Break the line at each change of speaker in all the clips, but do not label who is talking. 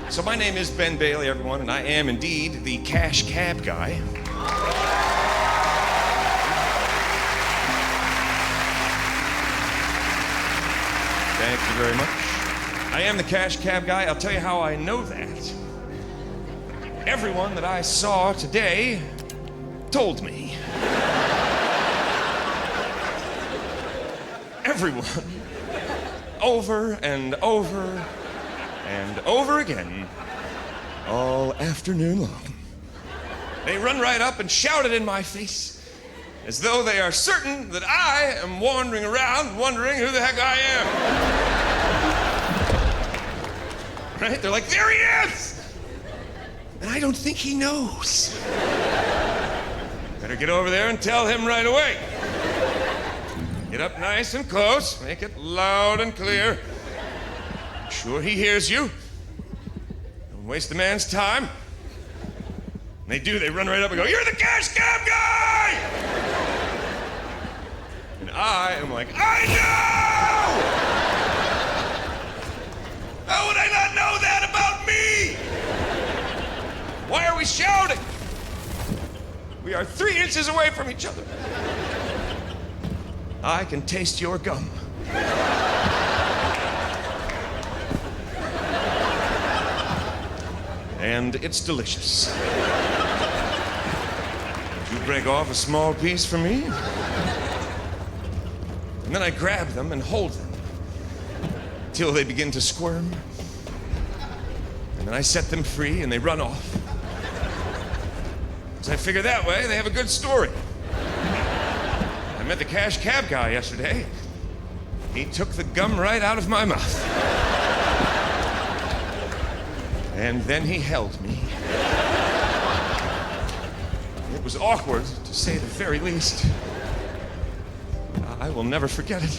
So my name is Ben Bailey, everyone, and I am indeed the cash cab guy. Thank you very much. I am the cash cab guy. I'll tell you how I know that. Everyone that I saw today told me. Everyone. Over and over and over again, all afternoon long. They run right up and shout it in my face, as though they are certain that I am wandering around wondering who the heck I am. Right? They're like, there he is! And I don't think he knows. Better get over there and tell him right away. Get up nice and close, make it loud and clear. Sure he hears you. Don't waste the man's time. And they do, they run right up and go, you're the cash cab guy! And I am like, I know! How would I not know that about me? Why are we shouting? We are 3 inches away from each other. I can taste your gum. And it's delicious. You break off a small piece for me, and then I grab them and hold them till they begin to squirm, and then I set them free and they run off. So I figure that way they have a good story. I met the cash cab guy yesterday. He took the gum right out of my mouth. And then he held me. It was awkward, to say the very least. I will never forget it.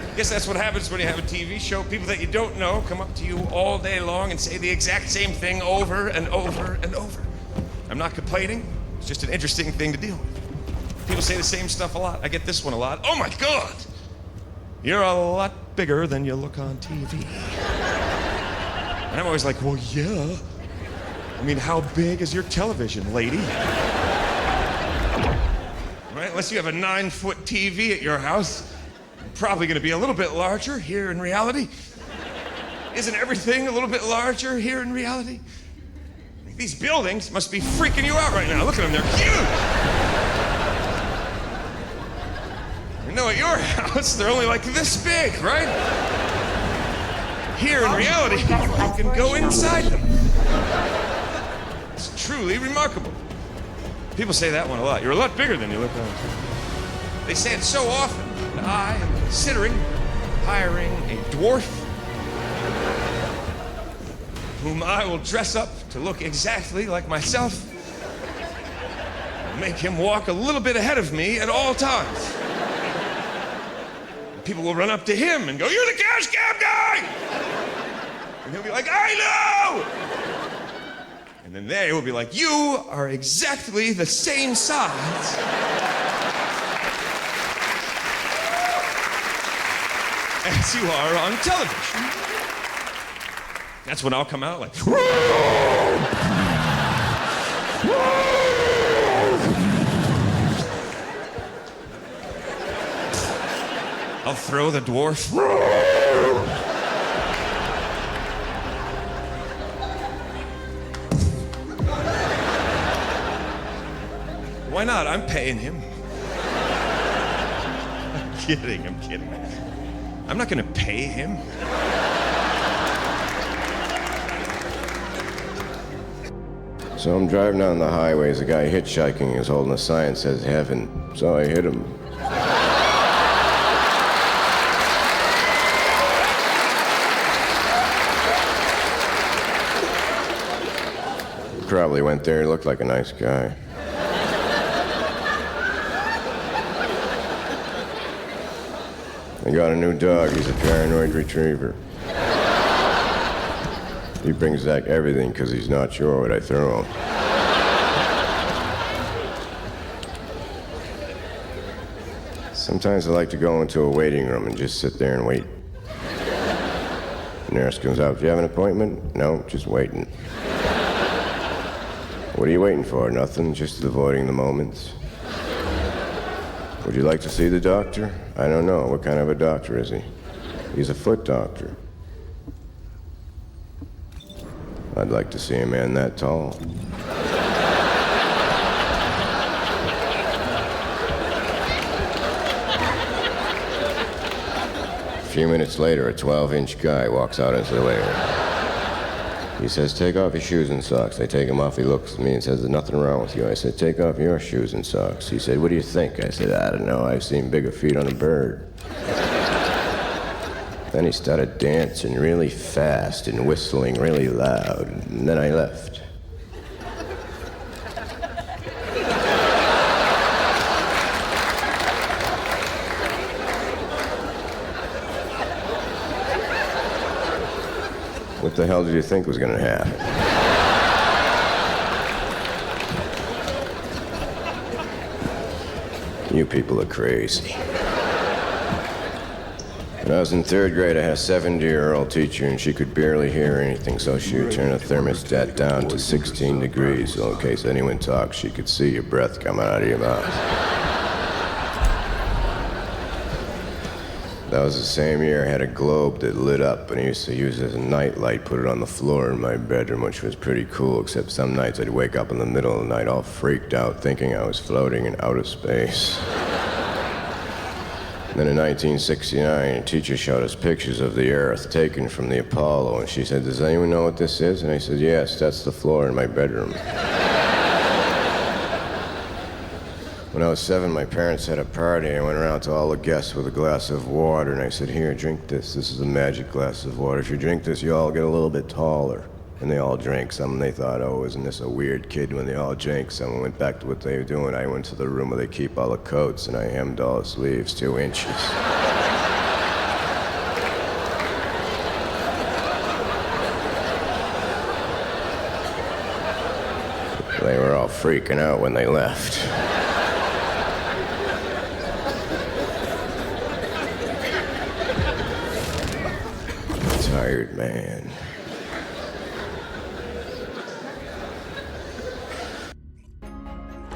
I guess that's what happens when you have a TV show. People that you don't know come up to you all day long and say the exact same thing over and over and over. I'm not complaining. It's just an interesting thing to deal with. People say the same stuff a lot. I get this one a lot. Oh my God! You're a lot bigger than you look on TV. And I'm always like, well, yeah. I mean, how big is your television, lady? Right? Unless you have a 9-foot TV at your house, probably gonna be a little bit larger here in reality. Isn't everything a little bit larger here in reality? These buildings must be freaking you out right now. Look at them, they're huge. I know at your house, they're only like this big, right? Here in reality, you can go inside them. It's truly remarkable. People say that one a lot. You're a lot bigger than you look on. They say it so often that I am considering hiring a dwarf whom I will dress up to look exactly like myself and make him walk a little bit ahead of me at all times. And people will run up to him and go, you're the cash cab guy! And he'll be like, I know! And then they will be like, you are exactly the same size as you are on television. That's when I'll come out like, I'll throw the dwarf. Why not? I'm paying him. I'm kidding. I'm not gonna pay him.
So I'm driving down the highway as a guy hitchhiking is holding a sign that says heaven. So I hit him. probably went there. He looked like a nice guy. I got a new dog. He's a paranoid retriever. He brings back everything because he's not sure what I throw him. Sometimes I like to go into a waiting room and just sit there and wait. The nurse comes out, do you have an appointment? No, just waiting. What are you waiting for? Nothing, just avoiding the moments. Would you like to see the doctor? I don't know. What kind of a doctor is he? He's a foot doctor. I'd like to see a man that tall. A few minutes later, a 12-inch guy walks out into the waiting room. He says, take off your shoes and socks. I take them off. He looks at me and says, there's nothing wrong with you. I said, take off your shoes and socks. He said, what do you think? I said, I don't know. I've seen bigger feet on a bird. Then he started dancing really fast and whistling really loud. And then I left. What the hell did you think was gonna happen? You people are crazy. When I was in third grade, I had a 70-year-old teacher, and she could barely hear anything, so she would turn the thermostat down to 16 degrees, so in case anyone talked, she could see your breath coming out of your mouth. That was the same year I had a globe that lit up, and I used to use it as a night light, put it on the floor in my bedroom, which was pretty cool, except some nights I'd wake up in the middle of the night all freaked out, thinking I was floating in outer space. Then in 1969, a teacher showed us pictures of the Earth taken from the Apollo, and she said, does anyone know what this is? And I said, yes, that's the floor in my bedroom. When I was 7, my parents had a party. I went around to all the guests with a glass of water, and I said, here, drink this. This is a magic glass of water. If you drink this, you all get a little bit taller. And they all drank some, and they thought, oh, isn't this a weird kid? When they all drank some and went back to what they were doing, I went to the room where they keep all the coats, and I hemmed all the sleeves 2 inches. They were all freaking out when they left. Tired man.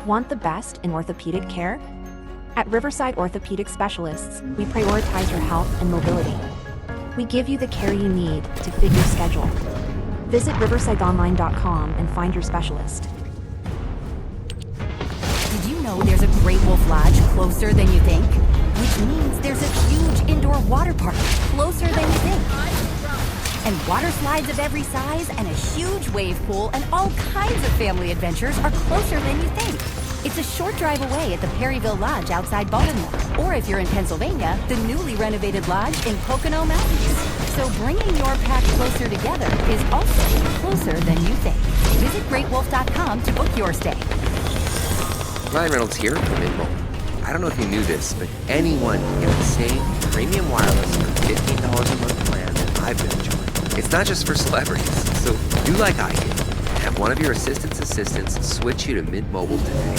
Want the best in orthopedic care? At Riverside Orthopedic Specialists, we prioritize your health and mobility. We give you the care you need to fit your schedule. Visit riversideonline.com and find your specialist.
Did you know there's a Great Wolf Lodge closer than you think? Which means there's a huge indoor water park closer than you think. And water slides of every size and a huge wave pool and all kinds of family adventures are closer than you think. It's a short drive away at the Perryville Lodge outside Baltimore. Or if you're in Pennsylvania, the newly renovated lodge in Pocono Mountains. So bringing your pack closer together is also closer than you think. Visit greatwolf.com to book your stay.
Ryan Reynolds here from Mint Mobile. I don't know if you knew this, but anyone can get the same premium wireless for $15 a month plan that I've been enjoying. It's not just for celebrities, so do like I did and have one of your assistants switch you to Mint Mobile today.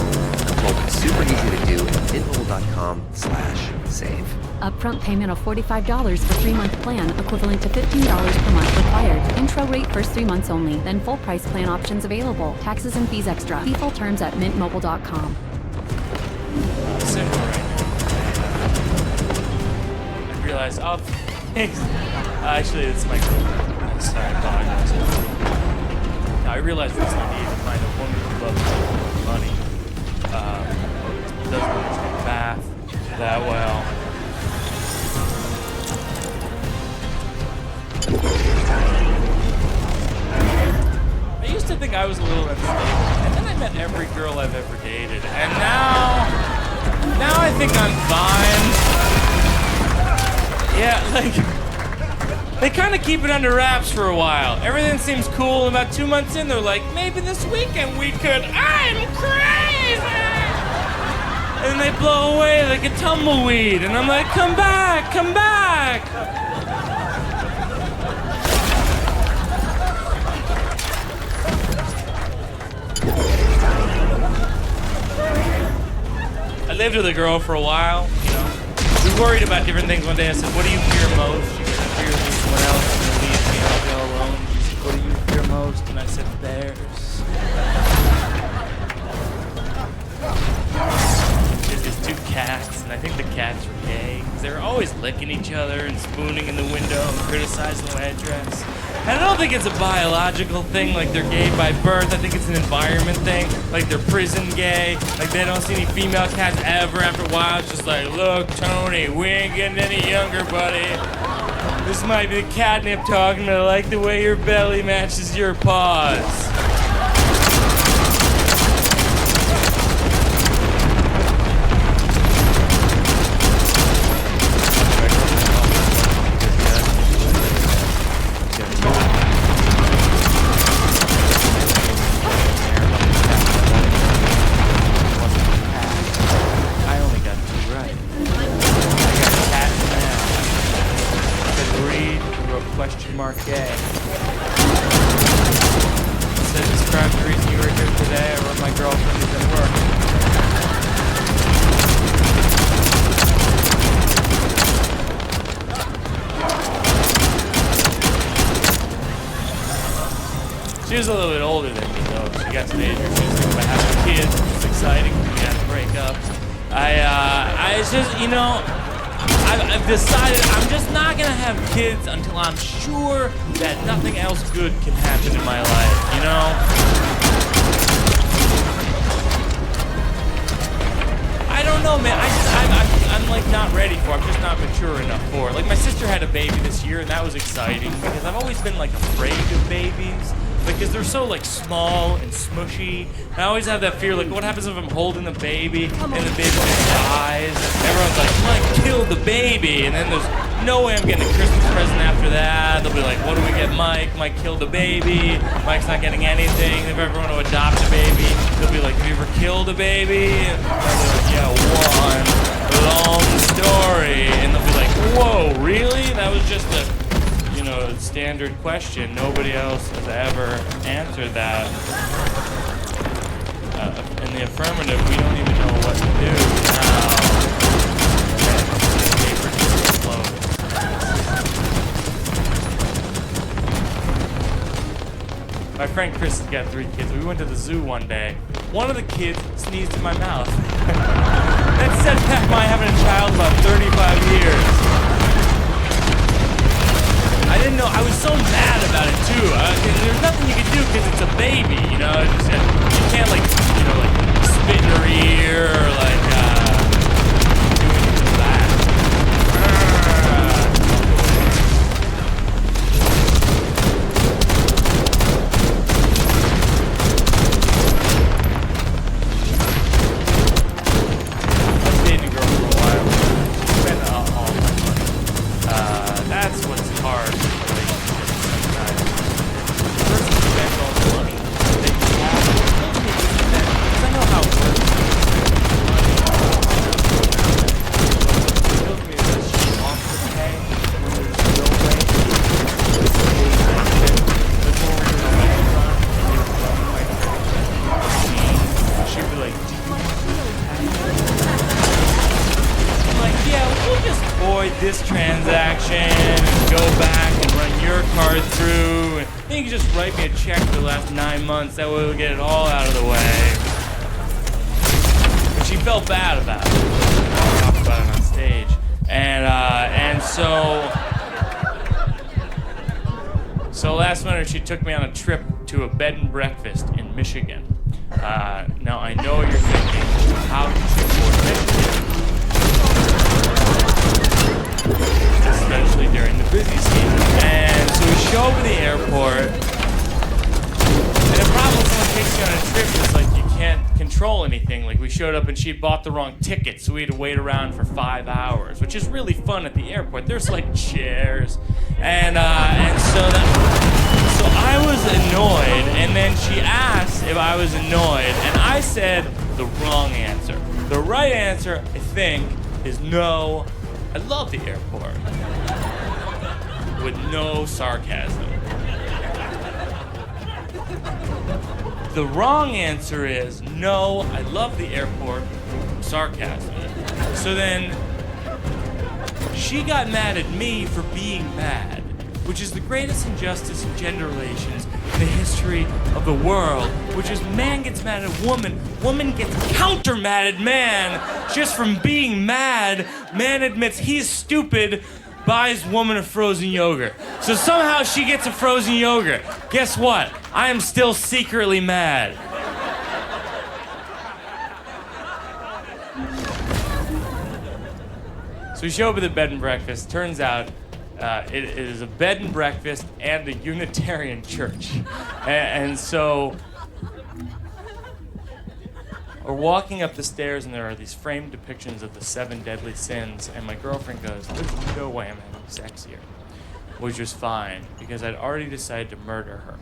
Mobile's super easy to do at mintmobile.com/save.
Upfront payment of $45 for 3-month plan, equivalent to $15 per month required. Intro rate first 3 months only, then full price plan options available. Taxes and fees extra. See full terms at mintmobile.com.
I realized, oh, thanks. Actually, it's my girlfriend. Sorry, I apologize. Now, I realize there's no need to find a woman who loves money. Doesn't understand math that well. I used to think I was a little unstable, and then I met every girl I've ever dated, and now I think I'm fine. Yeah, like, they kind of keep it under wraps for a while. Everything seems cool, and about 2 months in, they're like, maybe this weekend we could. I'm crazy! And they blow away like a tumbleweed, and I'm like, come back, come back! I lived with a girl for a while, you know. We worried about different things. One day I said, what do you fear most? She said, I fear that someone else is going to leave me and I'll go alone. She said, what do you fear most? And I said, bears. There's these two cats, and I think the cats were gay, because they were always licking each other and spooning in the window and criticizing the way I dress. And I don't think it's a biological thing, like they're gay by birth. I think it's an environment thing, like they're prison gay. Like they don't see any female cats ever. After a while, it's just like, look, Tony, we ain't getting any younger, buddy. This might be the catnip talking, but I like the way your belly matches your paws. Gay. Said describe the reason you were here today. I wrote my girlfriend is at work. She was a little bit older than me though. She got to the age where she was thinking about having kids, which was exciting. We had to break up. I just, you know, I've decided I'm just not gonna have kids until I'm sure that nothing else good can happen in my life, you know? I don't know, man. I'm like not ready for it. I'm just not mature enough for it. Like my sister had a baby this year, and that was exciting because I've always been like afraid of babies. Because they're so like small and smushy. I always have that fear, like what happens if I'm holding the baby and the baby just dies? Everyone's like, Mike killed the baby, and then there's no way I'm getting a Christmas present after that. They'll be like, what do we get Mike? Mike killed the baby. Mike's not getting anything. If ever want to adopt a baby, they'll be like, have you ever killed a baby? And I'll be like, yeah, one long story. And they'll be like, whoa, really? That was just a standard question. Nobody else has ever answered that. In the affirmative, we don't even know what to do now. The paper just explodes. My friend Chris has got 3 kids. We went to the zoo one day. One of the kids sneezed in my mouth. That set back my having a child about 35 years. I didn't know. I was so mad about it too. There's nothing you can do because it's a baby, you know. It's just, you can't like spit in her ear or like do anything to that. I was dating a girl for a while. She spent all my money. That's what's hard. This transaction and go back and run your card through, and then you can just write me a check for the last 9 months. That way we'll get it all out of the way. But she felt bad about it. I'll talk about it on stage, and so last winter she took me on a trip to a bed and breakfast in Michigan. Now I know you're thinking, how did she afford Michigan? Especially during the busy season. And so we show up at the airport, and the problem when someone takes you on a trip is like you can't control anything. Like we showed up and she bought the wrong ticket, so we had to wait around for 5 hours, which is really fun at the airport. There's like chairs, and so I was annoyed, and then she asked if I was annoyed, and I said the wrong answer. The right answer, I think, is no, I love the airport. With no sarcasm. The wrong answer is no, I love the airport, sarcasm. So then she got mad at me for being mad, which is the greatest injustice in gender relations in the history of the world, which is man gets mad at woman, woman gets counter mad at man just from being mad. Man admits he's stupid, buys woman a frozen yogurt. So somehow she gets a frozen yogurt. Guess what? I am still secretly mad. So we show up at the bed and breakfast. Turns out it is a bed and breakfast and a Unitarian church. And so we're walking up the stairs and there are these framed depictions of the 7 deadly sins, and my girlfriend goes, "There's no way I'm having sex here," which was fine because I'd already decided to murder her.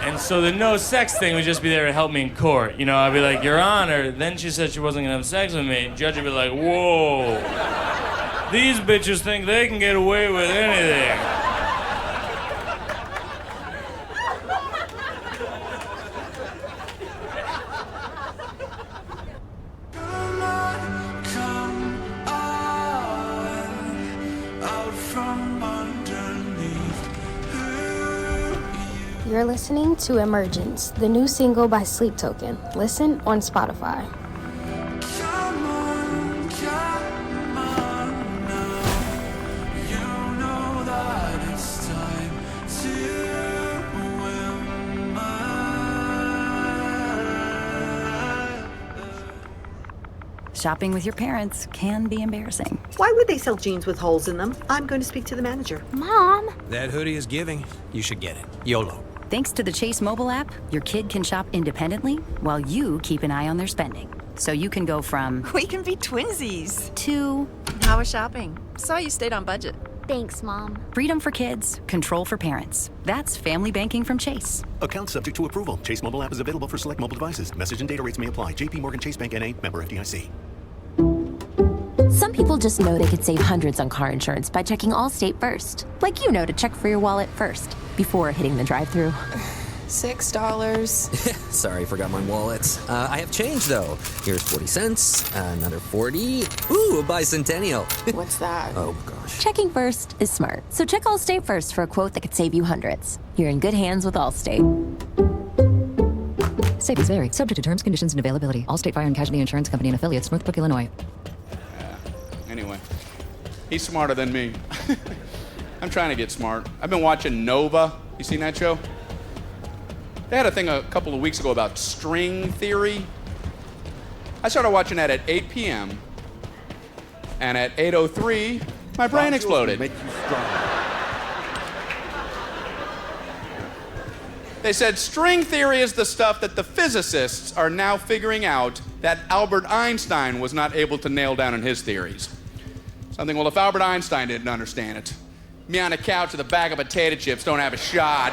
And so the no sex thing would just be there to help me in court. You know, I'd be like, "Your Honor," then she said she wasn't gonna have sex with me, and judge would be like, "Whoa, these bitches think they can get away with anything."
You're listening to Emergence, the new single by Sleep Token. Listen on Spotify.
Shopping with your parents can be embarrassing.
Why would they sell jeans with holes in them? I'm going to speak to the manager.
Mom!
That hoodie is giving. You should get it. YOLO.
Thanks to the Chase mobile app, your kid can shop independently while you keep an eye on their spending. So you can go from
We can be twinsies.
to
How was shopping? Saw you stayed on budget.
Thanks, Mom.
freedom for kids, control for parents. That's family banking from Chase.
Account subject to approval. Chase mobile app is available for select mobile devices. Message and data rates may apply. JP Morgan Chase Bank N.A. Member FDIC.
Some people just know they could save hundreds on car insurance by checking Allstate first. Like you know to check for your wallet first, before hitting the drive-thru.
$6.
Sorry, forgot my wallet. I have change, though. Here's 40 cents, another 40. Ooh, a bicentennial.
What's that?
Oh, gosh.
Checking first is smart. So check Allstate first for a quote that could save you hundreds. You're in good hands with Allstate.
Savings vary. Subject to terms, conditions, and availability. Allstate Fire and Casualty Insurance Company and Affiliates, Northbrook, Illinois.
Anyway, he's smarter than me. I'm trying to get smart. I've been watching Nova. You seen that show? They had a thing a couple of weeks ago about string theory. I started watching that at 8 p.m. And at 8:03, my brain exploded. Make you stronger. They said string theory is the stuff that the physicists are now figuring out that Albert Einstein was not able to nail down in his theories. Something, well, if Albert Einstein didn't understand it, me on a couch with a bag of potato chips don't have a shot.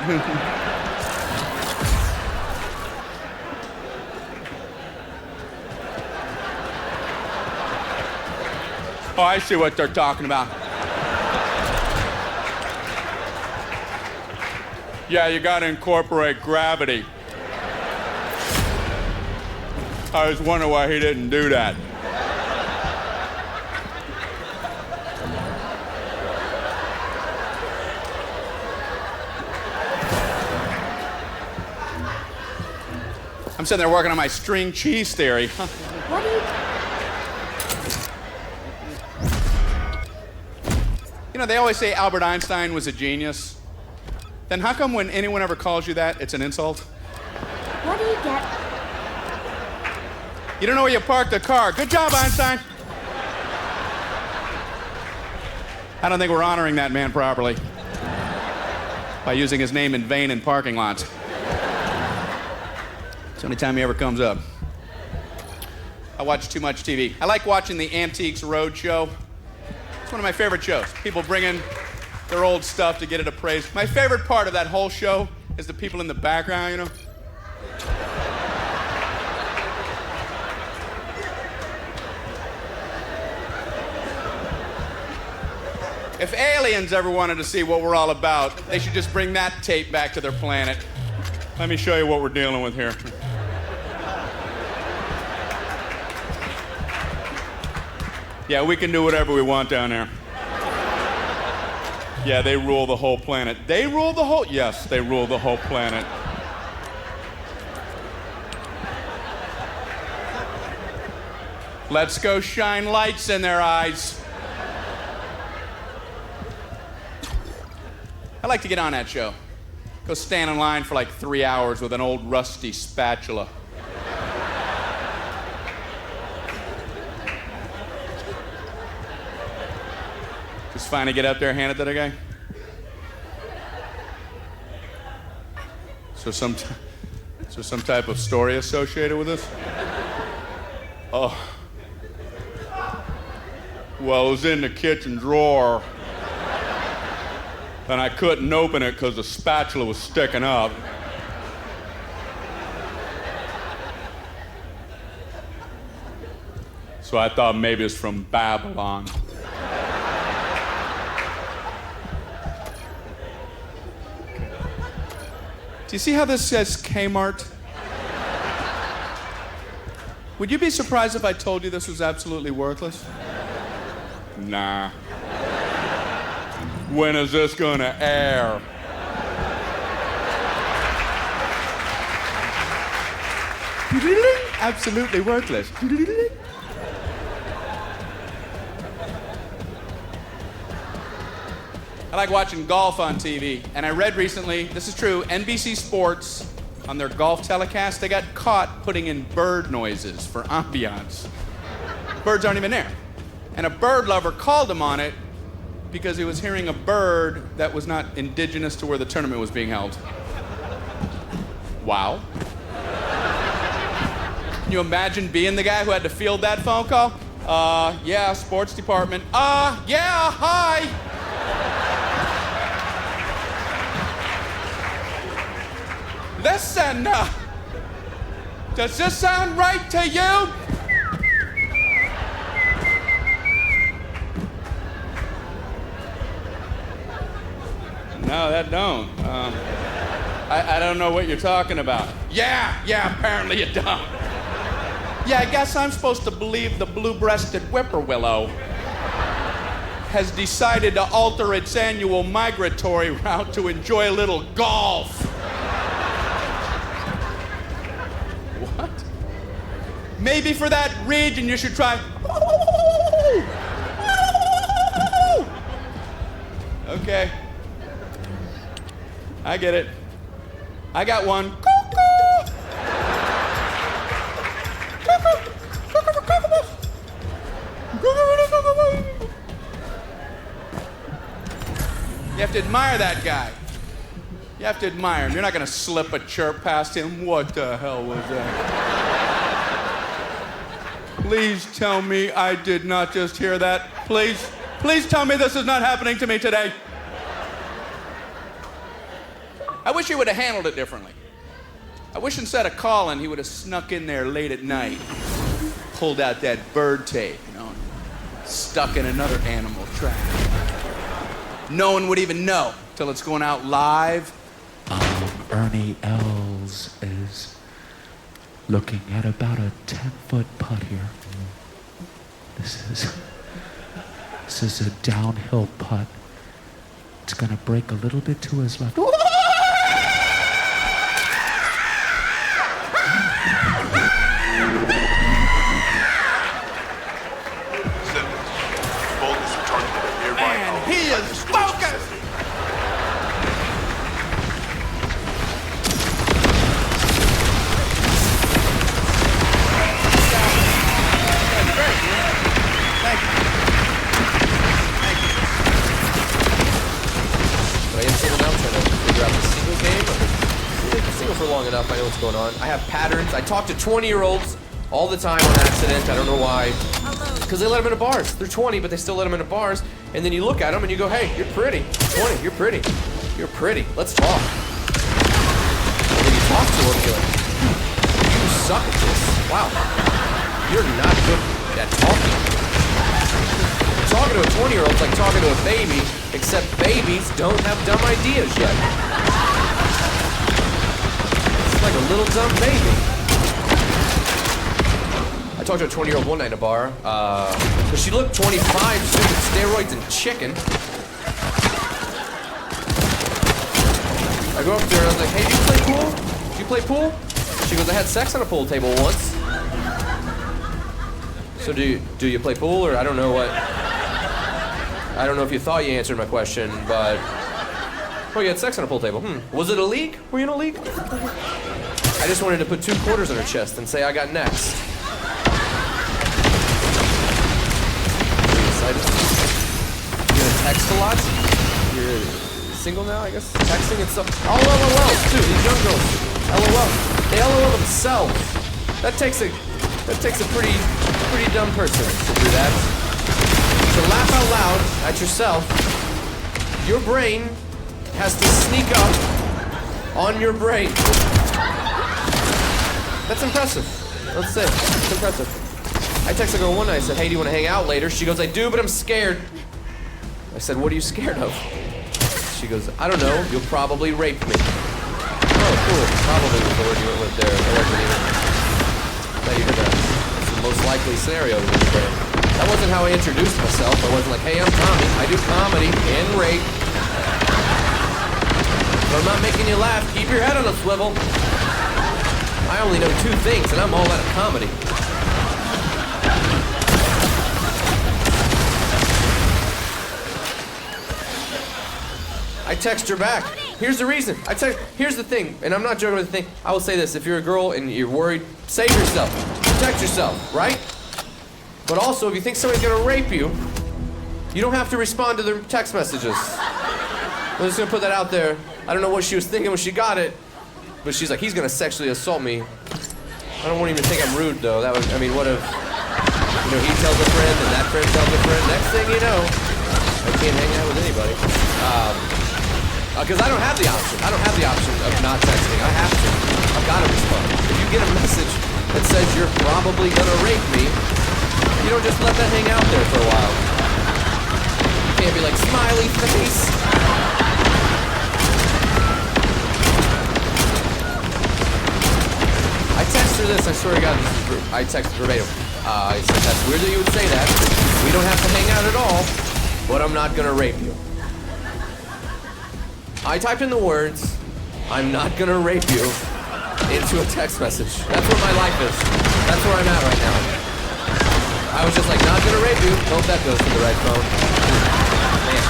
Oh, I see what they're talking about. Yeah, you gotta incorporate gravity. I was wondering why he didn't do that. I'm sitting there working on my string cheese theory.
What do you...
You know, they always say Albert Einstein was a genius. Then how come when anyone ever calls you that, it's an insult?
What do you get?
You don't know where you parked the car. Good job, Einstein. I don't think we're honoring that man properly by using his name in vain in parking lots. It's the only time he ever comes up. I watch too much TV. I like watching the Antiques Roadshow. It's one of my favorite shows. People bring in their old stuff to get it appraised. My favorite part of that whole show is the people in the background, you know? If aliens ever wanted to see what we're all about, they should just bring that tape back to their planet. Let me show you what we're dealing with here. Yeah, we can do whatever we want down there. Yeah, they rule the whole planet. They rule the whole... Yes, they rule the whole planet. Let's go shine lights in their eyes. I like to get on that show. Go stand in line for like 3 hours with an old rusty spatula. Just finally get up there, hand it to the guy. Is there some type of story associated with this? Oh. Well, it was in the kitchen drawer. And I couldn't open it because the spatula was sticking up. So I thought maybe it's from Babylon. Do you see how this says Kmart? Would you be surprised if I told you this was absolutely worthless? Nah. When is this gonna air? Absolutely worthless. I like watching golf on TV, and I read recently, this is true, NBC Sports, on their golf telecast, they got caught putting in bird noises for ambiance. Birds aren't even there. And a bird lover called him on it because he was hearing a bird that was not indigenous to where the tournament was being held. Wow. Can you imagine being the guy who had to field that phone call? Yeah, sports department. Yeah, hi. Listen, does this sound right to you? No, that don't. I don't know what you're talking about. Yeah, apparently you don't. Yeah, I guess I'm supposed to believe the blue-breasted whippoorwillow has decided to alter its annual migratory route to enjoy a little golf. What? Maybe for that region you should try. Okay. I get it. I got one. You have to admire that guy. You have to admire him. You're not going to slip a chirp past him. What the hell was that? Please tell me I did not just hear that. Please tell me this is not happening to me today. I wish he would have handled it differently. I wish instead of calling, he would have snuck in there late at night, pulled out that bird tape, stuck in another animal trap. No one would even know till it's going out live.
Ernie Els is looking at about a 10-foot putt here. This is a downhill putt. It's gonna break a little bit to his left.
Man, he is focused!
But I am someone else trying to figure out
what's going on. I have patterns. I talk to 20-year-olds all the time on accident. I don't know why. Because they let them into bars. They're 20, but they still let them into bars. And then you look at them and you go, hey, you're pretty. 20, you're pretty. You're pretty. Let's talk. And then you talk to them and you're like, you suck at this. Wow. You're not good at talking. Talking to a 20-year-old's like talking to a baby, except babies don't have dumb ideas yet. It's like a little dumb baby. I talked to a 20-year-old one night in a bar, because she looked 25, she did steroids and chicken. I go up to her and I was like, hey, do you play pool? Do you play pool? She goes, I had sex on a pool table once. So do you play pool, or I don't know what... I don't know if you thought you answered my question, but... Oh, you had sex on a pool table. Was it a league? Were you in a league? I just wanted to put 2 quarters on her chest and say I got next. Are you excited? You gonna text a lot? You're single now, I guess? Texting and stuff? Oh, LOL, too, these young girls. LOL. They LOL themselves. That takes a pretty dumb person to do that. To laugh out loud at yourself, your brain has to sneak up on your brain. That's impressive. Let's say it's impressive. I texted a girl one night. I said, hey, do you want to hang out later? She goes, I do, but I'm scared. I said, what are you scared of? She goes, I don't know. You'll probably rape me. Oh, cool. Probably was the word you went with there. I wasn't even. Now you heard that. That's the most likely scenario that you're there. That wasn't how I introduced myself. I wasn't like, hey, I'm Tommy. I do comedy and rape. But I'm not making you laugh. Keep your head on a swivel. I only know 2 things, and I'm all out of comedy. I text her back. Here's the reason. Here's the thing, and I'm not joking with the thing. I will say this. If you're a girl and you're worried, save yourself. Protect yourself, right? But also, if you think somebody's gonna rape you, you don't have to respond to their text messages. I'm just gonna put that out there. I don't know what she was thinking when she got it, but she's like, he's gonna sexually assault me. I don't want him to think I'm rude, though. That would, I mean, what if, you know, he tells a friend and that friend tells a friend. Next thing you know, I can't hang out with anybody. Because I don't have the option. I don't have the option of not texting. I have to. I've gotta respond. If you get a message that says you're probably gonna rape me, you don't just let that hang out there for a while. You can't be like, smiley face. I text her this, I swear to God, I text verbatim. I said, that's weird that you would say that. We don't have to hang out at all, but I'm not gonna rape you. I typed in the words, I'm not gonna rape you, into a text message. That's where my life is. That's where I'm at right now. I was just like, not gonna rape you. Hope that goes to the right phone. Man.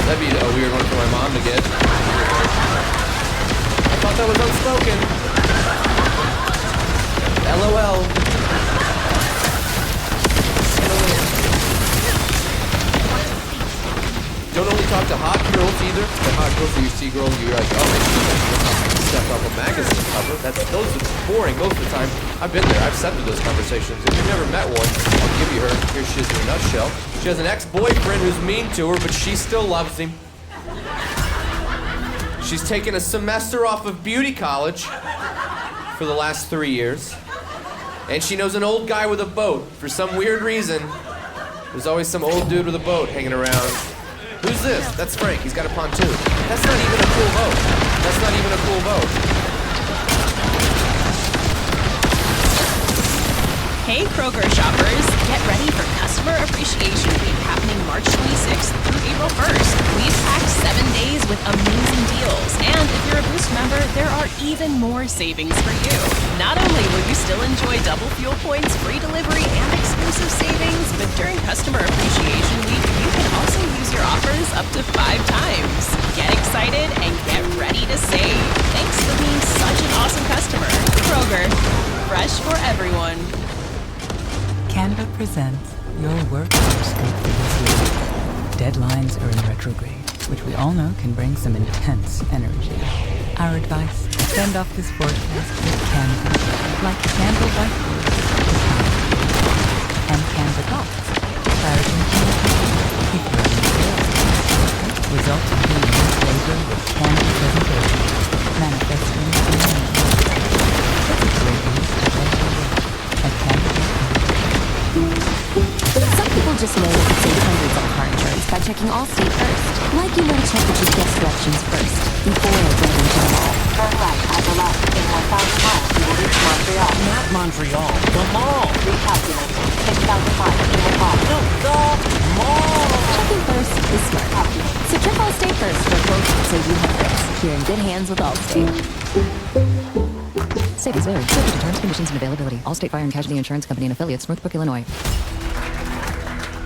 That'd be a weird one for my mom to get. I thought that was unspoken. LOL. Don't only talk to hot girls either. The hot girls that you see girls, you're like, oh, man, she's stepped off a magazine cover. Those are boring most of the time. I've been there. I've sat through those conversations. If you've never met one, I'll give you her. Here she is in a nutshell. She has an ex-boyfriend who's mean to her, but she still loves him. She's taken a semester off of beauty college for the last 3 years. And she knows an old guy with a boat. For some weird reason, there's always some old dude with a boat hanging around. Who's this? That's Frank. He's got a pontoon. That's not even a cool boat. That's not even a cool boat.
Hey, Kroger shoppers. Get ready for Customer Appreciation Week happening March 26th through April 1st. We've packed 7 days with amazing deals. And if you're a Boost member, there are even more savings for you. Not only will you still enjoy double fuel points, free delivery, and exclusive savings, but during Customer Appreciation Week, you can also use your offers up to 5 times. Get excited and get ready to save. Thanks for being such an awesome customer. Kroger, fresh for everyone.
Canva presents your work horoscope for this week. Deadlines are in retrograde. which we all know can bring some intense energy. Our advice, fend off this forecast with Canva. Like Candle by Foods. And Canva Talks. Clarity and communication. If you're in sales, result in being flavor with Canva presentation. Manifesting in the moment. It's a great use to measure work at Canva.com.
Some people just know they can save hundreds on car insurance by checking Allstate first. Like you know to check the GPS directions first before driving to the mall.
Turn right at the left. In 1,000 miles, you will reach Montreal.
Not Montreal, the mall.
Recalculating. 6,000 miles in the mall.
No, the mall.
Checking first is smart. So check Allstate first for quotes that save you hundreds. You're in good hands with Allstate.
Savings vary. Subject to terms, conditions, and availability. Allstate Fire and Casualty Insurance Company and affiliates, Northbrook, Illinois.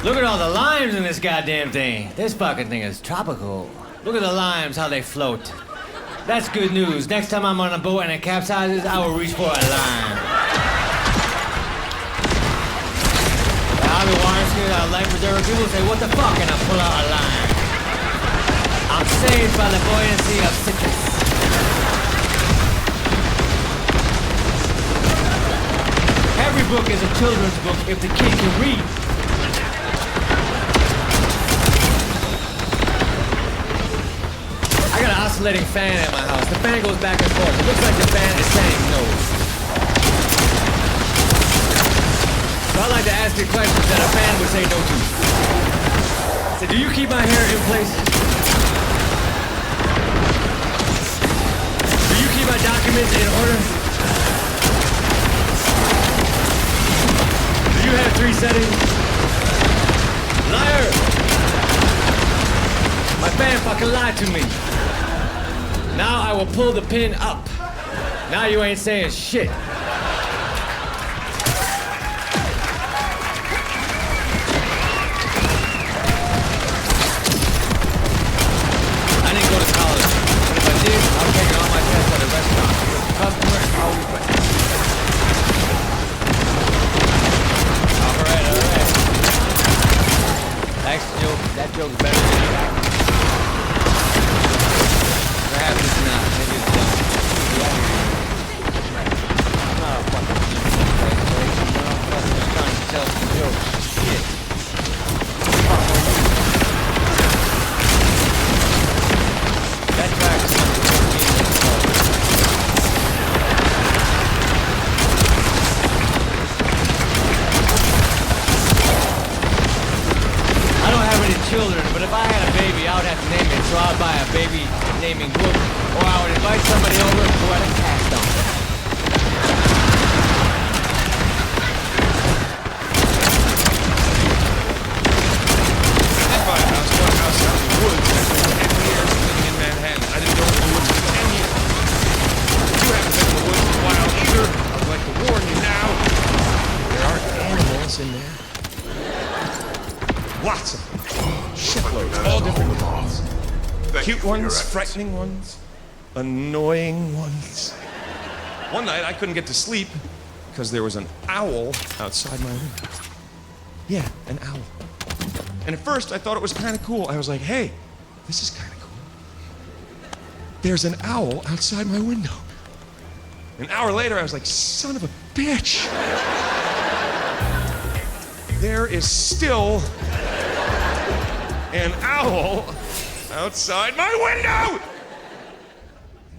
Look at all the limes in this goddamn thing. This fucking thing is tropical. Look at the limes, how they float. That's good news. Next time I'm on a boat and it capsizes, I will reach for a lime. I'll be water skiing out life preserver. People say, what the fuck? And I pull out a lime. I'm saved by the buoyancy of citrus. Every book is a children's book if the kid can read. I got an oscillating fan at my house. The fan goes back and forth. It looks like the fan is saying no. So I like to ask you questions that a fan would say no to. So do you keep my hair in place? Do you keep my documents in order? Do you have 3 settings? Liar! My fan fucking lied to me. Now I will pull the pin up. Now you ain't saying shit. I didn't go to college. But if I did, I was taking all my tests at a restaurant. Customer always right. Alright. Next joke. That joke's better than that. Perhaps it's not. Maybe it's dumb. I'm not a fucking translation. I'm just trying to tell some jokes. Shit. Fuck are you? That track is number 14 minutes long. I don't have any children, but if I had a baby, I would have to name it. So I'd buy a baby naming book, or I would invite somebody over who had a cast on.
I bought a house out in the woods after 10 years living in Manhattan. I didn't go to the woods for 10 years. If you haven't been in the woods in a while either, I would like to warn you now. There are animals in there. Lots of them. Shitloads. All different kinds. Cute ones, frightening ones, annoying ones. One night I couldn't get to sleep because there was an owl outside my window. Yeah, an owl. And at first I thought it was kind of cool. I was like, hey, this is kind of cool. There's an owl outside my window. An hour later I was like, son of a bitch. There is still an owl outside my window!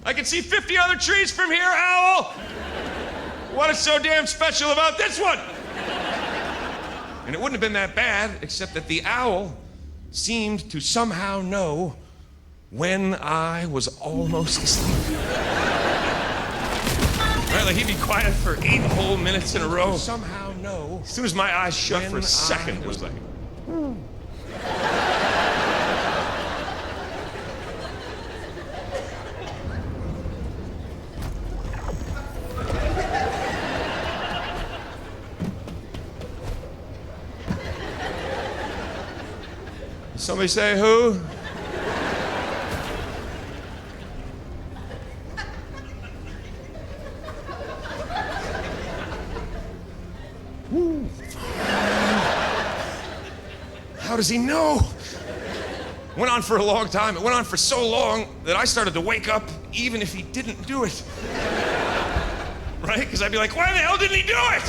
I can see 50 other trees from here, owl! What is so damn special about this one? And it wouldn't have been that bad, except that the owl seemed to somehow know when I was almost asleep. Right, like he'd be quiet for 8 whole minutes in a row. Somehow know. As soon as my eyes shut for a second, it was like... Somebody say who? How does he know? Went on for a long time. It went on for so long that I started to wake up even if he didn't do it. Right? Because I'd be like, why the hell didn't he do it?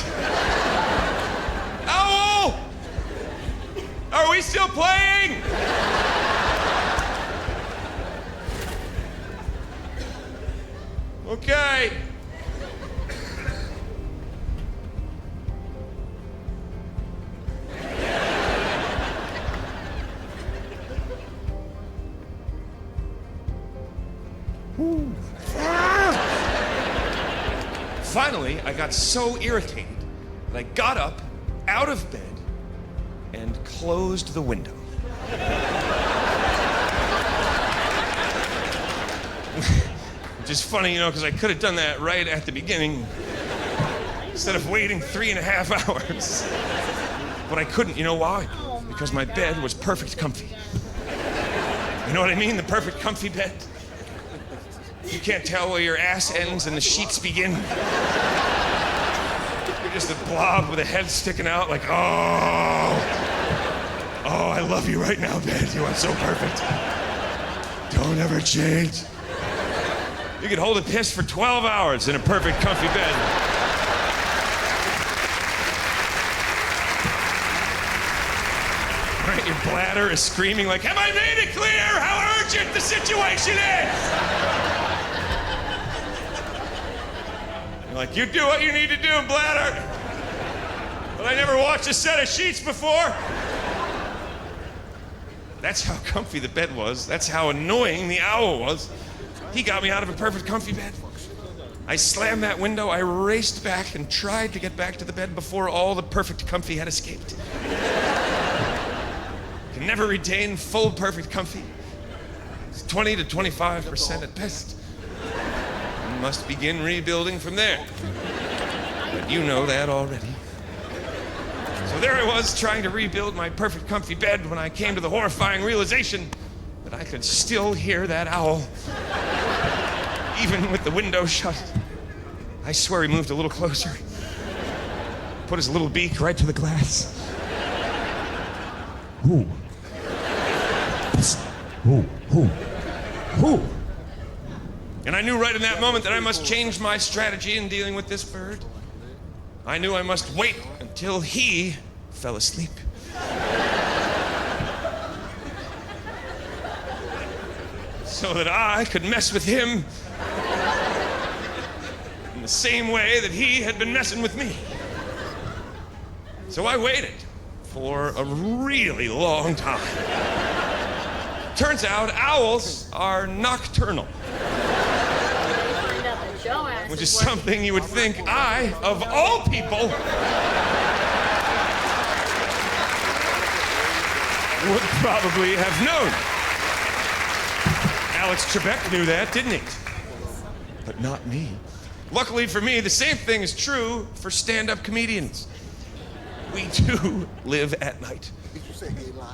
Owl! Are we still playing? Okay. Finally, I got so irritated that I got up, out of bed, and closed the window. Which is funny, you know, because I could have done that right at the beginning instead of waiting 3.5 hours. But I couldn't, you know why? Because my bed was perfect comfy. You know what I mean? The perfect comfy bed. You can't tell where your ass ends and the sheets begin. You're just a blob with a head sticking out like, oh, I love you right now, bed. You are so perfect. Don't ever change. You could hold a piss for 12 hours in a perfect comfy bed. Right, your bladder is screaming like, have I made it clear how urgent the situation is? You're like, you do what you need to do, bladder. But I never watched a set of sheets before. That's how comfy the bed was. That's how annoying the owl was. He got me out of a perfect comfy bed. I slammed that window, I raced back and tried to get back to the bed before all the perfect comfy had escaped. Can never retain full perfect comfy. It's 20 to 25% at best. You must begin rebuilding from there. But you know that already. So there I was trying to rebuild my perfect comfy bed when I came to the horrifying realization that I could still hear that owl. Even with the window shut. I swear he moved a little closer. Put his little beak right to the glass. Who? Who? And I knew right in that moment that I must change my strategy in dealing with this bird. I knew I must wait until he fell asleep. So that I could mess with him in the same way that he had been messing with me. So I waited for a really long time. Turns out owls are nocturnal. Which is something you would think I, of all people, would probably have known. Alex Trebek knew that, didn't he? But not me. Luckily for me, the same thing is true for stand-up comedians. We too live at night.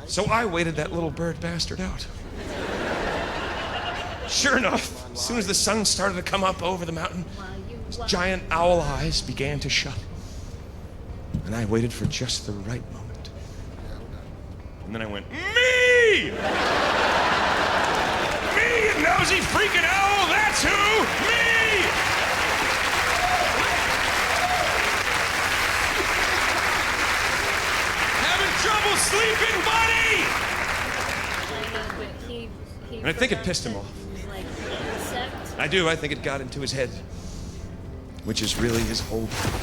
So I waited that little bird bastard out. Sure enough, as soon as the sun started to come up over the mountain, his giant owl eyes began to shut. And I waited for just the right moment. And then I went, me! Me, you nosy freaking owl, that's who! Me! Having trouble sleeping, buddy! And I think it pissed him off. I do, I think it got into his head, which is really his whole body.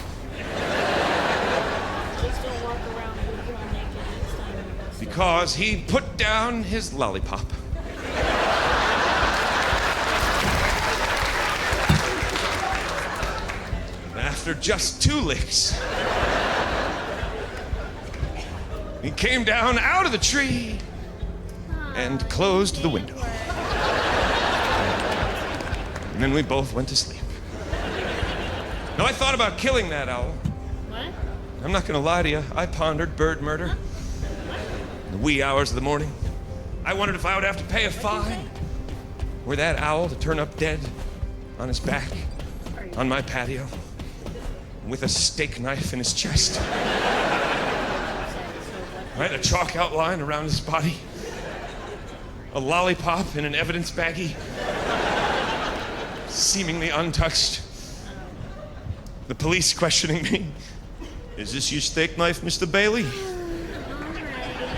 Because he put down his lollipop. After just 2 licks, he came down out of the tree and closed the window. And then we both went to sleep. Now, I thought about killing that owl.
What?
I'm not gonna lie to you. I pondered bird murder in the wee hours of the morning. I wondered if I would have to pay a fine for that owl to turn up dead on his back on my patio with a steak knife in his chest. Right, a chalk outline around his body. a lollipop in an evidence baggie, seemingly untouched. The police questioning me. Is this your steak knife, Mr. Bailey?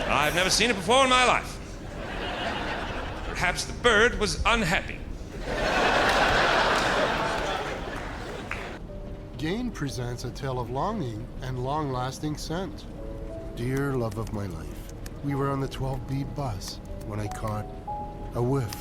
I've never seen it before in my life. Perhaps the bird was unhappy.
Gain presents a tale of longing and long-lasting scent. Dear love of my life, we were on the 12B bus when I caught a whiff.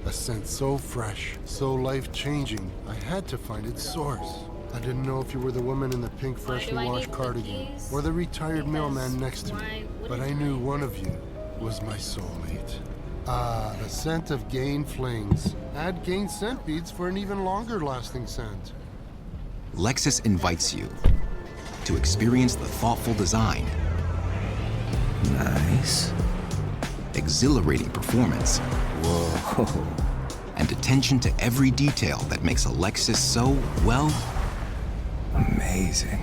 A scent so fresh, so life-changing, I had to find its source. I didn't know if you were the woman in the pink freshly washed cardigan or the retired mailman next to me, but I knew one of you was my soulmate. Ah, the scent of Gain Flings. Add Gain scent beads for an even longer lasting scent.
Lexus invites you to experience the thoughtful design. Nice. Exhilarating performance. Whoa. And attention to every detail that makes a Lexus so, well, amazing.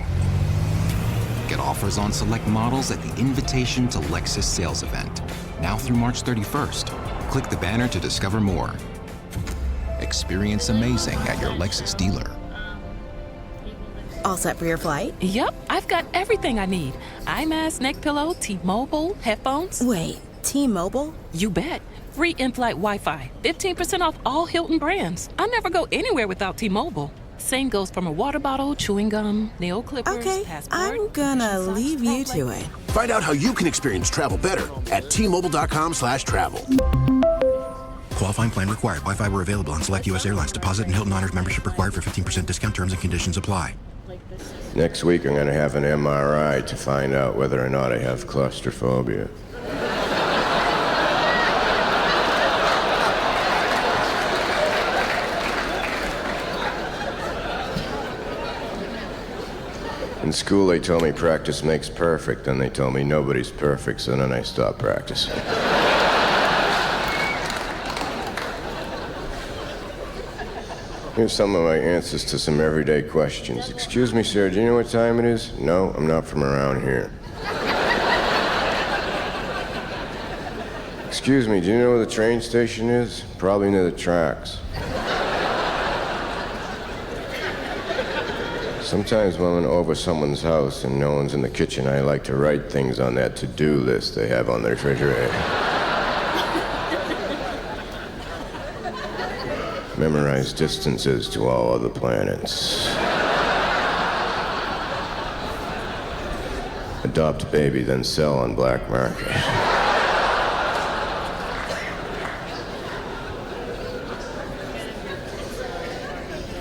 Get offers on select models at the Invitation to Lexus sales event, now through March 31st. Click the banner to discover more. Experience amazing at your Lexus dealer.
All set for your flight?
Yep, I've got everything I need. Eye mask, neck pillow, T-Mobile, headphones.
Wait, T-Mobile?
You bet. Free in-flight Wi-Fi, 15% off all Hilton brands. I never go anywhere without T-Mobile. Same goes from a water bottle, chewing gum, nail clippers,
okay,
passport.
I'm gonna leave you to it.
Find out how you can experience travel better at T-Mobile.com/travel.
Qualifying plan required. Wi-Fi were available on select U.S. airlines. Deposit and Hilton Honors membership required for 15% discount. Terms and conditions apply.
Next week, I'm going to have an MRI to find out whether or not I have claustrophobia. In school, they told me practice makes perfect, and they told me nobody's perfect, so then I stopped practicing. Here's some of my answers to some everyday questions. Excuse me, sir, do you know what time it is? No, I'm not from around here. Excuse me, do you know where the train station is? Probably near the tracks. Sometimes when I'm over someone's house and no one's in the kitchen, I like to write things on that to-do list they have on their refrigerator. Memorize distances to all other planets. Adopt a baby, then sell on black market.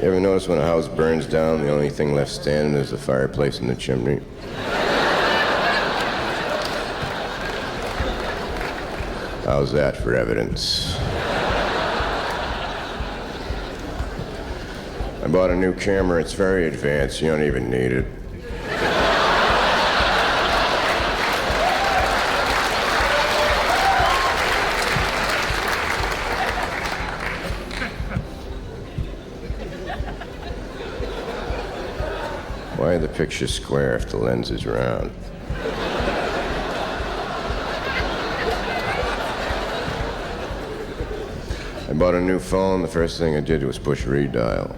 You ever notice when a house burns down, the only thing left standing is the fireplace in the chimney? How's that for evidence? I bought a new camera. It's very advanced. You don't even need it. Why are the pictures square if the lens is round? I bought a new phone. The first thing I did was push redial.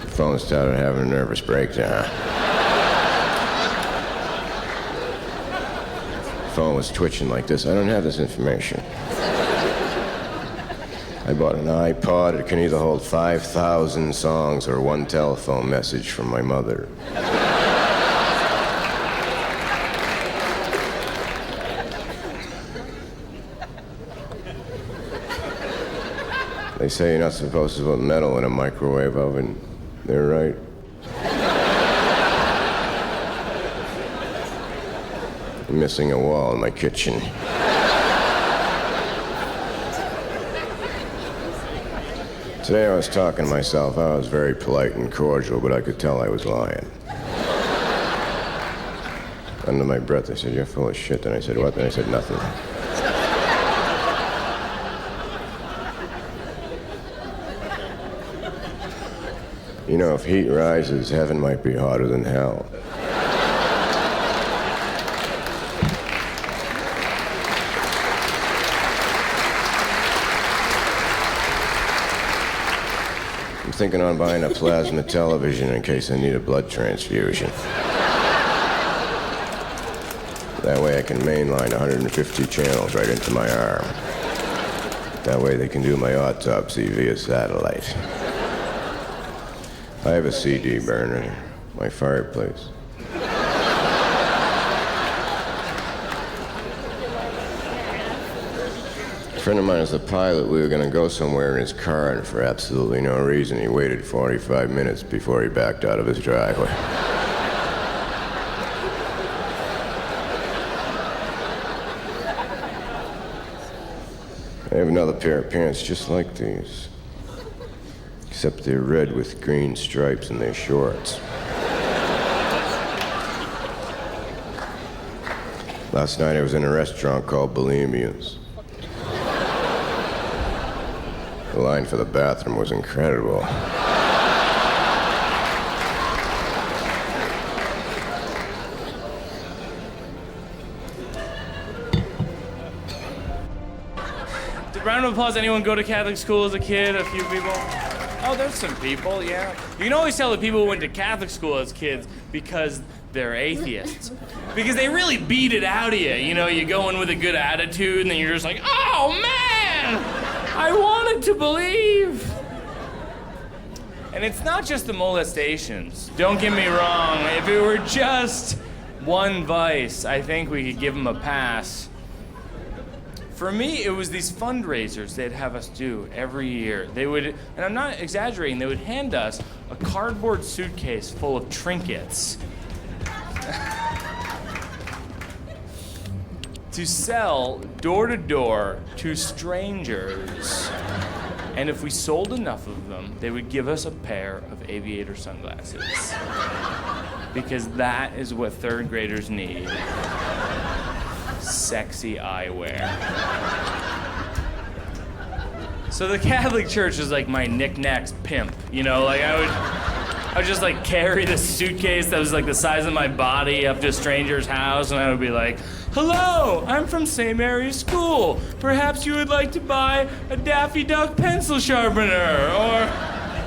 The phone started having a nervous breakdown. The phone was twitching like this. I don't have this information. I bought an iPod. It can either hold 5,000 songs or one telephone message from my mother. They say you're not supposed to put metal in a microwave oven. They're right. I'm missing a wall in my kitchen. Today I was talking to myself. I was very polite and cordial, but I could tell I was lying. Under my breath, I said, "You're full of shit." Then I said, "What?" Then I said, "Nothing." You know, if heat rises, heaven might be hotter than hell. I'm thinking on buying a plasma television in case I need a blood transfusion. That way I can mainline 150 channels right into my arm. That way they can do my autopsy via satellite. I have a CD burner in my fireplace. A friend of mine is a pilot. We were going to go somewhere in his car, and for absolutely no reason, he waited 45 minutes before he backed out of his driveway. I have another pair of pants just like these, except they're red with green stripes and they're shorts. Last night I was in a restaurant called Bulimia's. The line for the bathroom was incredible.
Round of applause. Anyone go to Catholic school as a kid? A few people? Oh, there's some people, yeah. You can always tell the people who went to Catholic school as kids because they're atheists. Because they really beat it out of you. You know, you go in with a good attitude and then you're just like, oh man, I wanted to believe. And it's not just the molestations. Don't get me wrong. If it were just one vice, I think we could give them a pass. For me, it was these fundraisers they'd have us do every year. They would, and I'm not exaggerating, they would hand us a cardboard suitcase full of trinkets to sell door to door to strangers. And if we sold enough of them, they would give us a pair of aviator sunglasses. Because that is what third graders need. Sexy eyewear. So the Catholic Church is like my knickknacks pimp, you know, like I would just like carry this suitcase that was like the size of my body up to a stranger's house, and I would be like, hello, I'm from St. Mary's School. Perhaps you would like to buy a Daffy Duck pencil sharpener or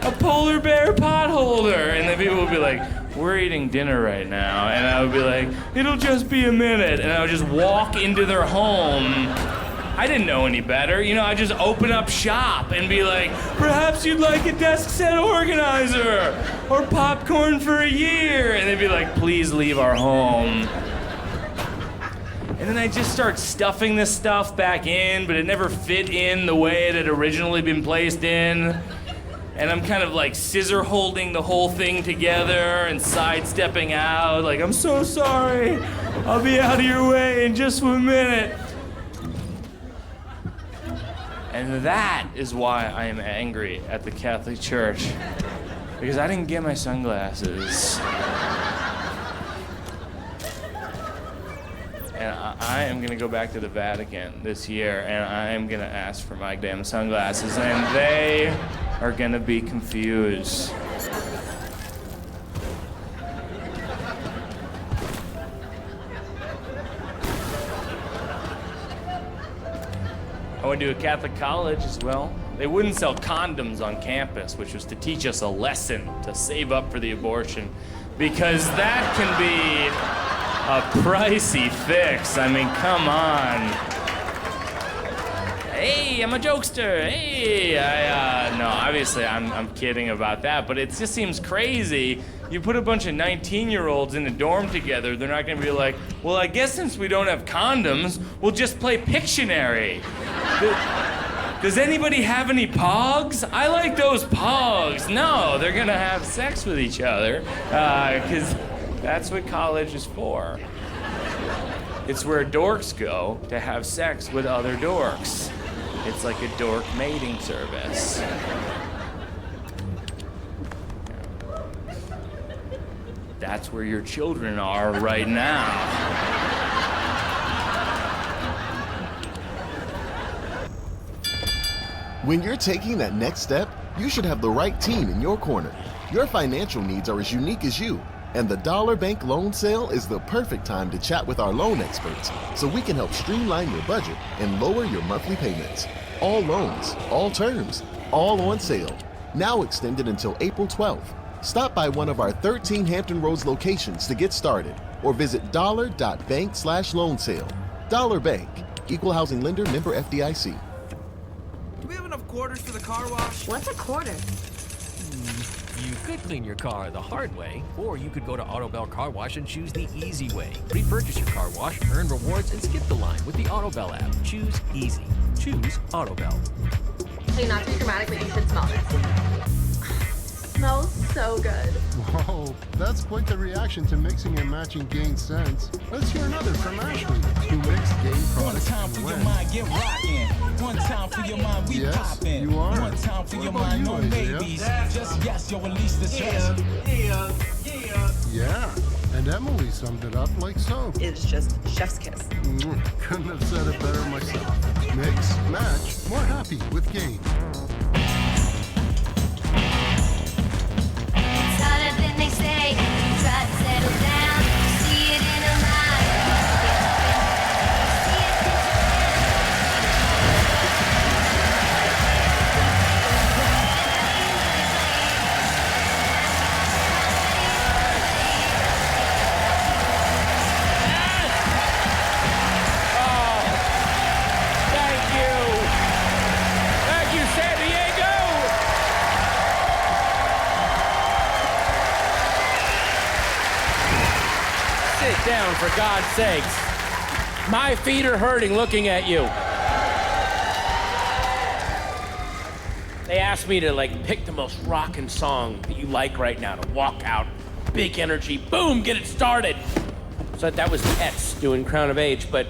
a polar bear pot holder. And then people would be like, we're eating dinner right now. And I would be like, it'll just be a minute. And I would just walk into their home. I didn't know any better. You know, I'd just open up shop and be like, perhaps you'd like a desk set organizer or popcorn for a year. And they'd be like, please leave our home. And then I just start stuffing this stuff back in, but it never fit in the way it had originally been placed in. And I'm kind of like scissor holding the whole thing together and sidestepping out, like, I'm so sorry, I'll be out of your way in just 1 minute. And that is why I am angry at the Catholic Church, because I didn't get my sunglasses. And I am gonna go back to the Vatican this year, and I am gonna ask for my damn sunglasses, and they are gonna be confused. I went to a Catholic college as well. They wouldn't sell condoms on campus, which was to teach us a lesson to save up for the abortion, because that can be a pricey fix. I mean, come on. Hey, I'm a jokester. Hey, no, obviously I'm kidding about that, but it just seems crazy. You put a bunch of 19-year-olds in a dorm together, they're not gonna be like, well, I guess since we don't have condoms, we'll just play Pictionary. Does anybody have any pogs? I like those pogs. No, they're gonna have sex with each other, because that's what college is for. It's where dorks go to have sex with other dorks. It's like a dork mating service. That's where your children are right now.
When you're taking that next step, you should have the right team in your corner. Your financial needs are as unique as you, and the Dollar Bank Loan Sale is the perfect time to chat with our loan experts so we can help streamline your budget and lower your monthly payments. All loans, all terms, all on sale. now extended until April 12th. Stop by one of our 13 Hampton Roads locations to get started, or visit dollar.bank/loan sale. Dollar Bank, Equal Housing Lender, member FDIC.
Do we have enough quarters for the car wash?
What's a quarter?
You could clean your car the hard way, or you could go to Autobell Car Wash and choose the easy way. Pre-purchase your car wash, earn rewards, and skip the line with the Autobell app. Choose easy. Choose Autobell.
Hey, not to be dramatic, but you should smell this. Smells so good.
Whoa, that's quite the reaction to mixing and matching Gain scents. Let's hear another from Ashley, who mixed Gain products and when.
Get rockin'. One time for your mind, we
Yes,
poppin'.
you are.
One time for
What
your
about
mind,
you,
no
Isaiah?
babies. Just yes, yo, release the stress.
Yeah, and Emily summed it up like so.
It's just chef's kiss.
Couldn't have said it better myself. Mix, match, more happy with Gain.
It's harder than they say. You try to settle down. You see it in her mind.
Thank you, San Diego! Sit down, for God's sakes. My feet are hurting looking at you. They asked me to pick the most rockin' song that you like right now to walk out, big energy, boom, get it started. So that was the X doing Crown of Age, but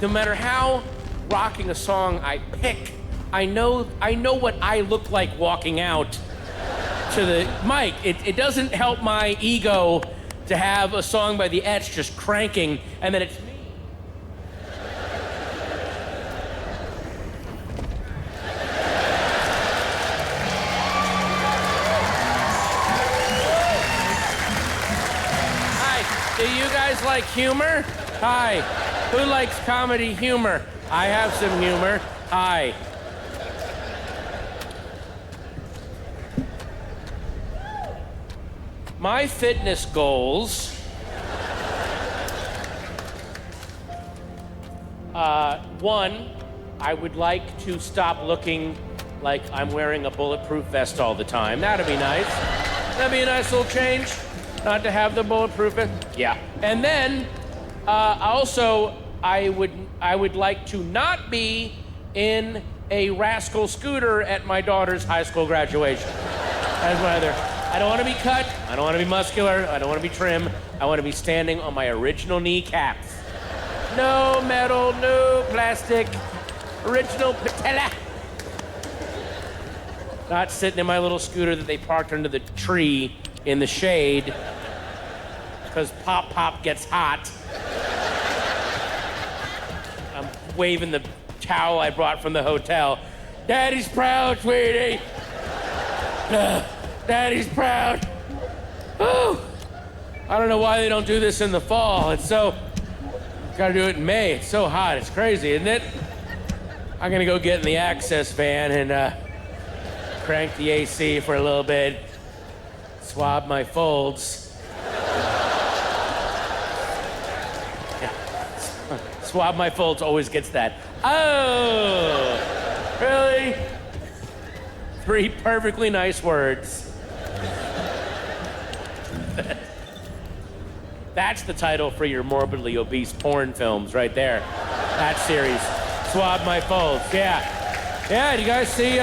no matter how rocking a song I pick, I know what I look like walking out to the mic. It doesn't help my ego to have a song by the Etch just cranking, and then it's me. Hi, do you guys like humor? Hi, who likes comedy humor? I have some humor. Hi. My fitness goals. One, I would like to stop looking like I'm wearing a bulletproof vest all the time. That'd be nice. That'd be a nice little change. Not to have the bulletproof vest. Yeah. And then, also, I would like to not be in a rascal scooter at my daughter's high school graduation. That's my other. I don't want to be cut. I don't want to be muscular. I don't want to be trim. I want to be standing on my original kneecaps. No metal, no plastic. Original patella. Not sitting in my little scooter that they parked under the tree in the shade because Pop gets hot. I'm waving the towel I brought from the hotel. Daddy's proud, sweetie. Daddy's proud. Woo! I don't know why they don't do this in the fall. It's so... Gotta do it in May. It's so hot. It's crazy, isn't it? I'm gonna go get in the Access van and crank the AC for a little bit. Swab my folds. Yeah. Swab my folds always gets that. Oh! Really? 3 perfectly nice words. That's the title for your morbidly obese porn films right there. That series. Swab My Folds. Yeah. Yeah, do you guys see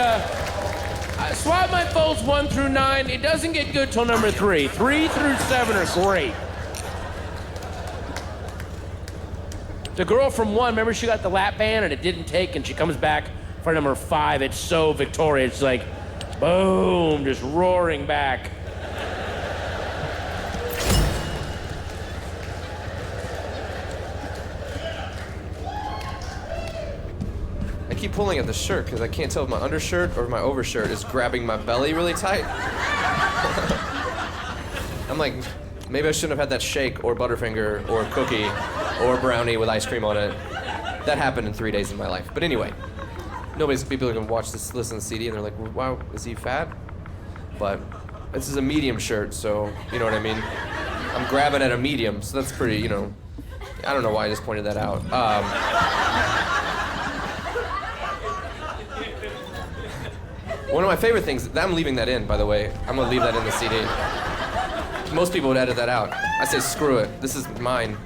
Swab My Folds 1 through 9? It doesn't get good till number 3. 3 through 7 are great. The girl from 1, remember she got the lap band and it didn't take and she comes back for number 5. It's so victorious. It's like, boom, just roaring back.
I keep pulling at the shirt because I can't tell if my undershirt or my overshirt is grabbing my belly really tight. I'm like, maybe I shouldn't have had that shake or Butterfinger or cookie or brownie with ice cream on it. That happened in 3 days of my life. But anyway, people are gonna watch this, listen to the CD, and they're like, wow, is he fat? but this is a medium shirt, so you know what I mean. I'm grabbing at a medium, so that's pretty, you know. I don't know why I just pointed that out. One of my favorite things, I'm leaving that in, by the way. I'm gonna leave that in the CD. Most people would edit that out. I say screw it, this is mine.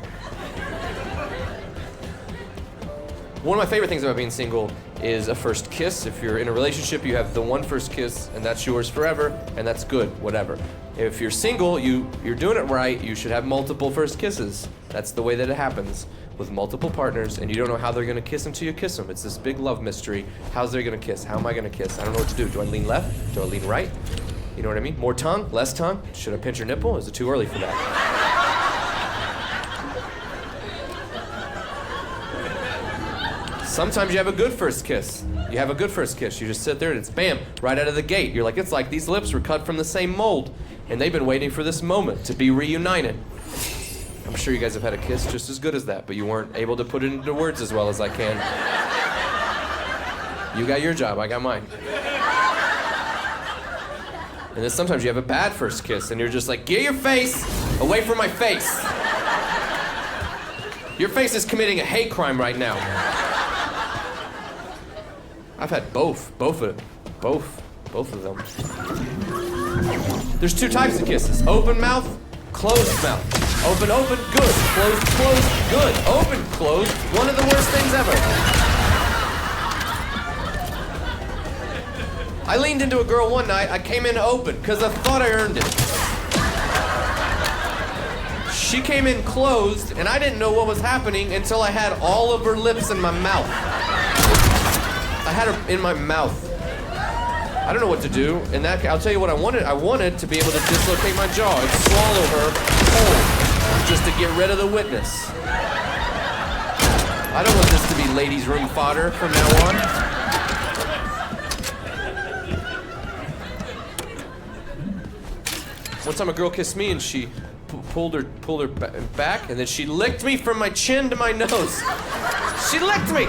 One of my favorite things about being single is a first kiss. If you're in a relationship, you have the one first kiss, and that's yours forever, and that's good, whatever. If you're single, you're doing it right, you should have multiple first kisses. That's the way that it happens, with multiple partners, and you don't know how they're gonna kiss until you kiss them. It's this big love mystery. How's they gonna kiss? How am I gonna kiss? I don't know what to do. Do I lean left? Do I lean right? You know what I mean? More tongue? Less tongue? Should I pinch your nipple? Is it too early for that? Sometimes you have a good first kiss. You have a good first kiss. You just sit there and it's bam, right out of the gate. You're like, it's like these lips were cut from the same mold, and they've been waiting for this moment to be reunited. I'm sure you guys have had a kiss just as good as that, but you weren't able to put it into words as well as I can. You got your job, I got mine. And then sometimes you have a bad first kiss, and you're just like, get your face away from my face. Your face is committing a hate crime right now. I've had both of them. There's two types of kisses: open mouth, closed mouth. Open, good. Closed, good. Open, closed, one of the worst things ever. I leaned into a girl one night. I came in open because I thought I earned it. She came in closed, and I didn't know what was happening until I had all of her lips in my mouth. I had her in my mouth. I don't know what to do. And that, I'll tell you what I wanted. I wanted to be able to dislocate my jaw and swallow her whole, just to get rid of the witness. I don't want this to be ladies' room fodder from now on. One time a girl kissed me and she pulled her back, and then she licked me from my chin to my nose. She licked me,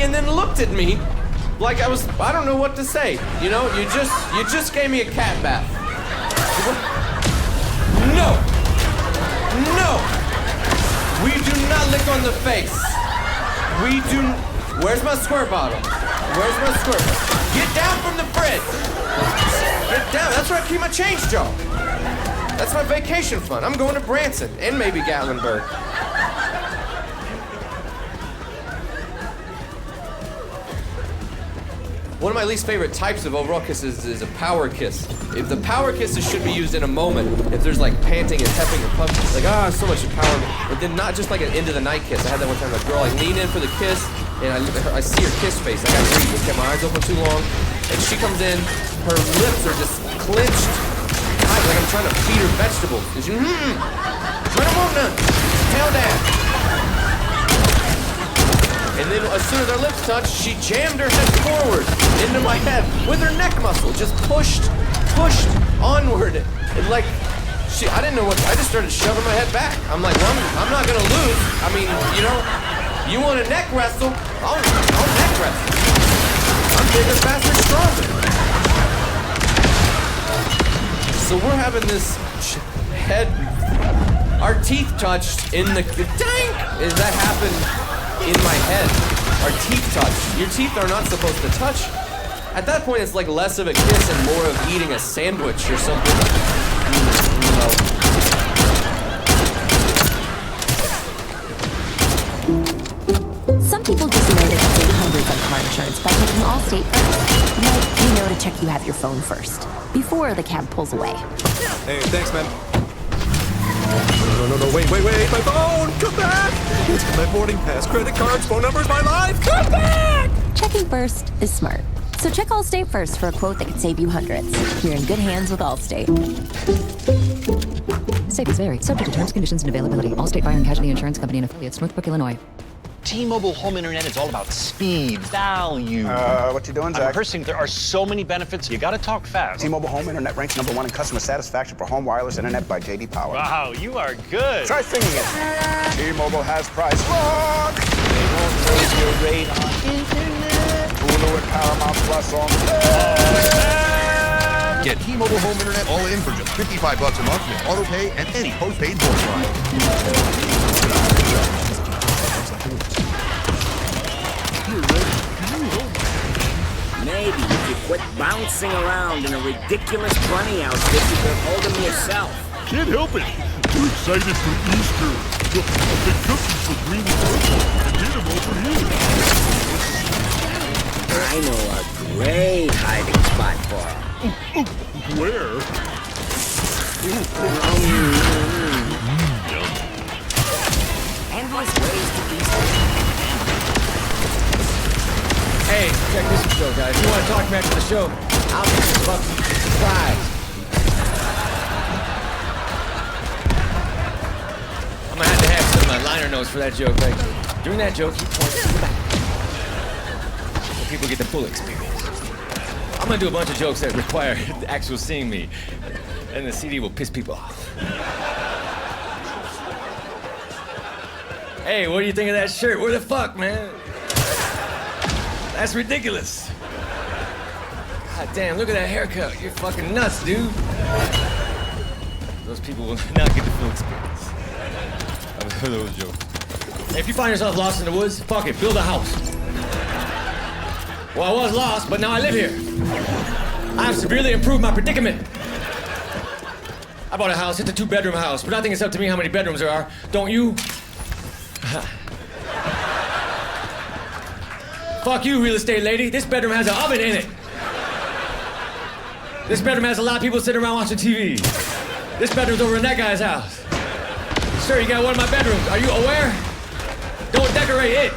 and then looked at me like I don't know what to say. You know, you just gave me a cat bath. No, we do not lick on the face. Where's my squirt bottle? Where's my squirt bottle? Get down from the fridge. Get down, that's where I keep my change jar. That's my vacation fund. I'm going to Branson and maybe Gatlinburg. One of my least favorite types of overall kisses is a power kiss. If the power kisses should be used in a moment, if there's like panting and pepping and puffing, like, so much power. But then not just like an end of the night kiss. I had that one time, a girl, I lean in for the kiss, and I see her kiss face. I got greedy. I kept my eyes open too long. And she comes in, her lips are just clenched tight, like I'm trying to feed her vegetables. And she, I don't want none. Tell Dad. And then as soon as our lips touched, she jammed her head forward into my head with her neck muscle, just pushed onward. And like, I didn't know what, I just started shoving my head back. I'm like, well, I'm not gonna lose. I mean, you know, you want to neck wrestle, I'll neck wrestle. I'm bigger, faster, stronger. So we're having this head, our teeth touched in the tank. Is that happened in my head? Our teeth touched. Your teeth are not supposed to touch. At that point, it's like less of a kiss and more of eating a sandwich or something.
Some people just know that save hundreds on car insurance by checking Allstate first. Like, you know to check you have your phone first, before the cab pulls away.
Hey, thanks, man. No, wait, my phone! Come back! It's got my boarding pass, credit cards, phone numbers, my life! Come back!
Checking first is smart. So check Allstate first for a quote that could save you hundreds. You're in good hands with Allstate.
Savings vary, subject to terms, conditions, and availability. Allstate Fire and Casualty Insurance Company and affiliates, Northbrook, Illinois.
T-Mobile home internet is all about speed, value.
What you doing, Zach?
I'm rehearsing. There are so many benefits. You gotta talk fast.
T-Mobile home internet ranks #1 in customer satisfaction for home wireless internet by J.D. Power.
Wow, you are good.
Try singing it. T-Mobile has price lock.
They won't raise your rate on internet.
Hulu and Paramount Plus on
Get T-Mobile home internet all in for just $55 a month with auto pay and any postpaid voice line.
Maybe if you quit bouncing around in a ridiculous bunny outfit, you could hold him yourself.
Can't help it. Too excited for Easter. I've been cooking for Green Purple and did them over here.
I know a great hiding spot for him.
Where?
Endless ways to Easter.
Hey, check this show, guys. If you want to talk back to the show, I'll be fucking surprised. I'm gonna have to have some liner notes for that joke. Like, during that joke, he points to the back. So people get the full experience. I'm gonna do a bunch of jokes that require the actual seeing me, and the CD will piss people off. Hey, what do you think of that shirt? Where the fuck, man? That's ridiculous. God damn, look at that haircut. You're fucking nuts, dude. Those people will not get the full experience of those jokes. Hey, if you find yourself lost in the woods, fuck it, build a house. Well, I was lost, but now I live here. I've severely improved my predicament. I bought a house, it's a 2-bedroom house, but I think it's up to me how many bedrooms there are. Don't you? Fuck you, real estate lady. This bedroom has an oven in it. This bedroom has a lot of people sitting around watching TV. This bedroom's over in that guy's house. Sir, you got one of my bedrooms. Are you aware? Don't decorate it.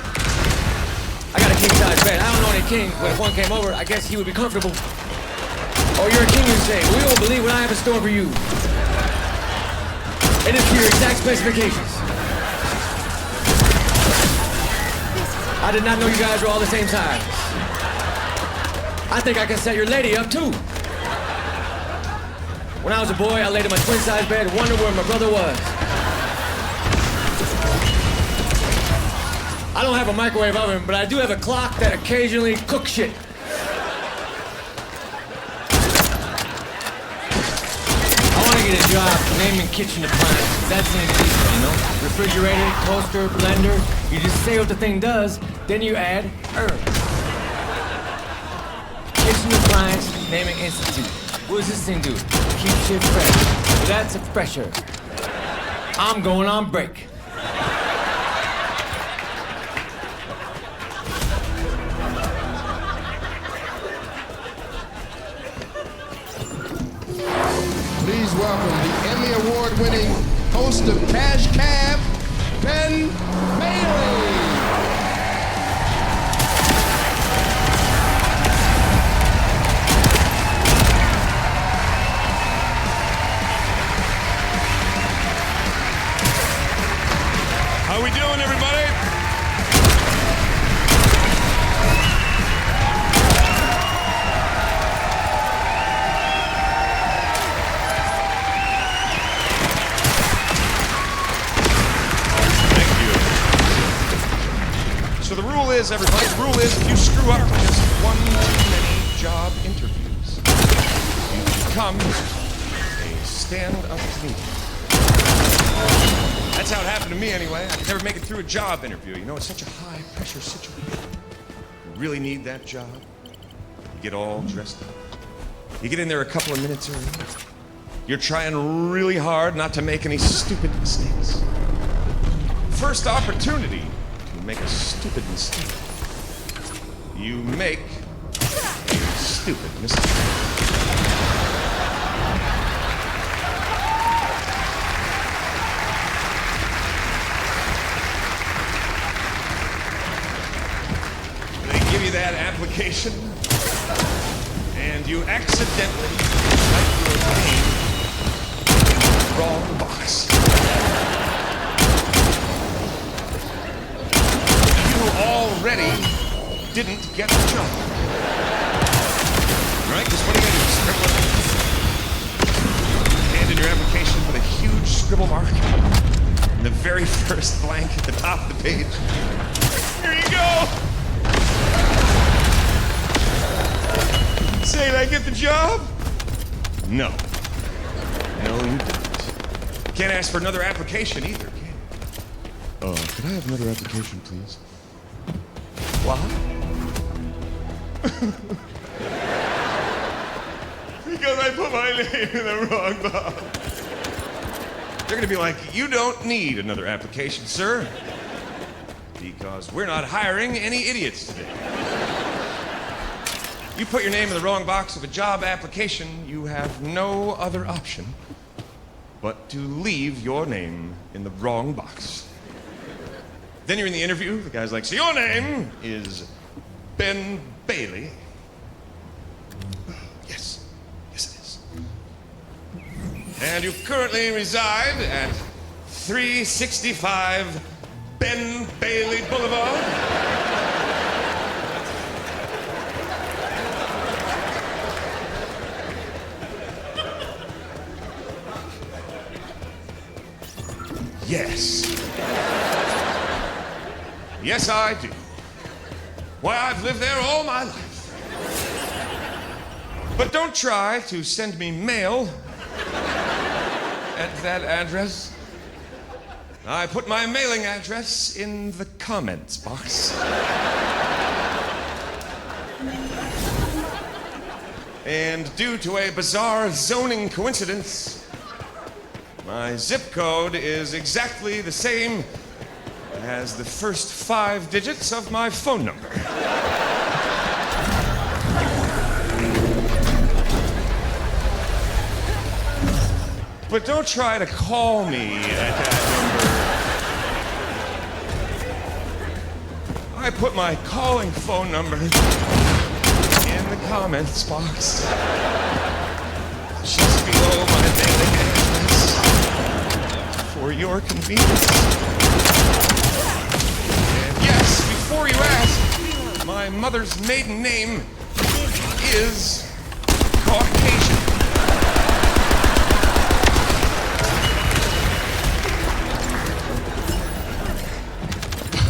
I got a king-size bed. I don't know any king, but if one came over, I guess he would be comfortable. Oh, you're a king, you say? Well, you won't believe what I have in store for you. It is to your exact specifications. I did not know you guys were all the same size. I think I can set your lady up, too. When I was a boy, I laid in my twin-size bed and wondered where my brother was. I don't have a microwave oven, but I do have a clock that occasionally cooks shit. I want to get a job naming kitchen appliances. That seems easy, you know? Refrigerator, toaster, blender. You just say what the thing does, then you add herbs. Kitchen Appliance Naming Institute. What does this thing do? Keep shit fresh. Well, that's a fresher. I'm going on break.
Please welcome the Emmy Award-winning host of Cash Cab, Ben Bailey.
How we doing, everybody? So the rule is, everybody, the rule is if you screw up just one too many job interviews, you become a stand-up comedian. That's how it happened to me anyway. I could never make it through a job interview. You know, it's such a high-pressure situation. You really need that job. You get all dressed up. You get in there a couple of minutes early. You're trying really hard not to make any stupid mistakes. First opportunity to make a stupid mistake. You make a stupid mistake. Give you that application, and you accidentally type your name in the wrong box. You already didn't get the job. Right? Because what are you going to do? Scribble it? Hand in your application with a huge scribble mark in the very first blank at the top of the page. Here you go! Say, did I get the job? No. No, you didn't. Can't ask for another application either, can you? Could I have another application, please? What? Because I put my name in the wrong box. They're gonna be like, you don't need another application, sir. Because we're not hiring any idiots today. You put your name in the wrong box of a job application, you have no other option but to leave your name in the wrong box. Then you're in the interview, the guy's like, so your name is Ben Bailey. Yes, yes it is. And you currently reside at 365 Ben Bailey Boulevard. Yes. Yes, I do. Why, I've lived there all my life. But don't try to send me mail at that address. I put my mailing address in the comments box. And due to a bizarre zoning coincidence, my zip code is exactly the same as the first 5 digits of my phone number. But don't try to call me at that number. I put my calling phone number in the comments box. Just below my mailing address. For your convenience. And yes, before you ask, my mother's maiden name is Caucasian.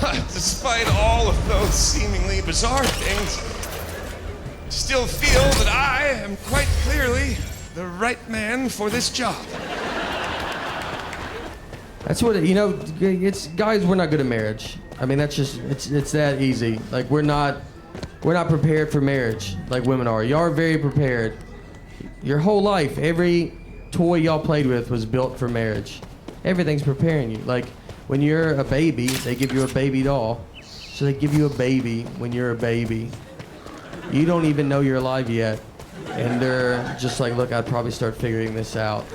But despite all of those seemingly bizarre things, I still feel that I am quite clearly the right man for this job.
That's what you know. It's guys. We're not good at marriage. I mean, that's just it's that easy. Like we're not prepared for marriage like women are. Y'all are very prepared. Your whole life, every toy y'all played with was built for marriage. Everything's preparing you. Like when you're a baby, they give you a baby doll. So they give you a baby when you're a baby. You don't even know you're alive yet, and they're just like, look, I'd probably start figuring this out.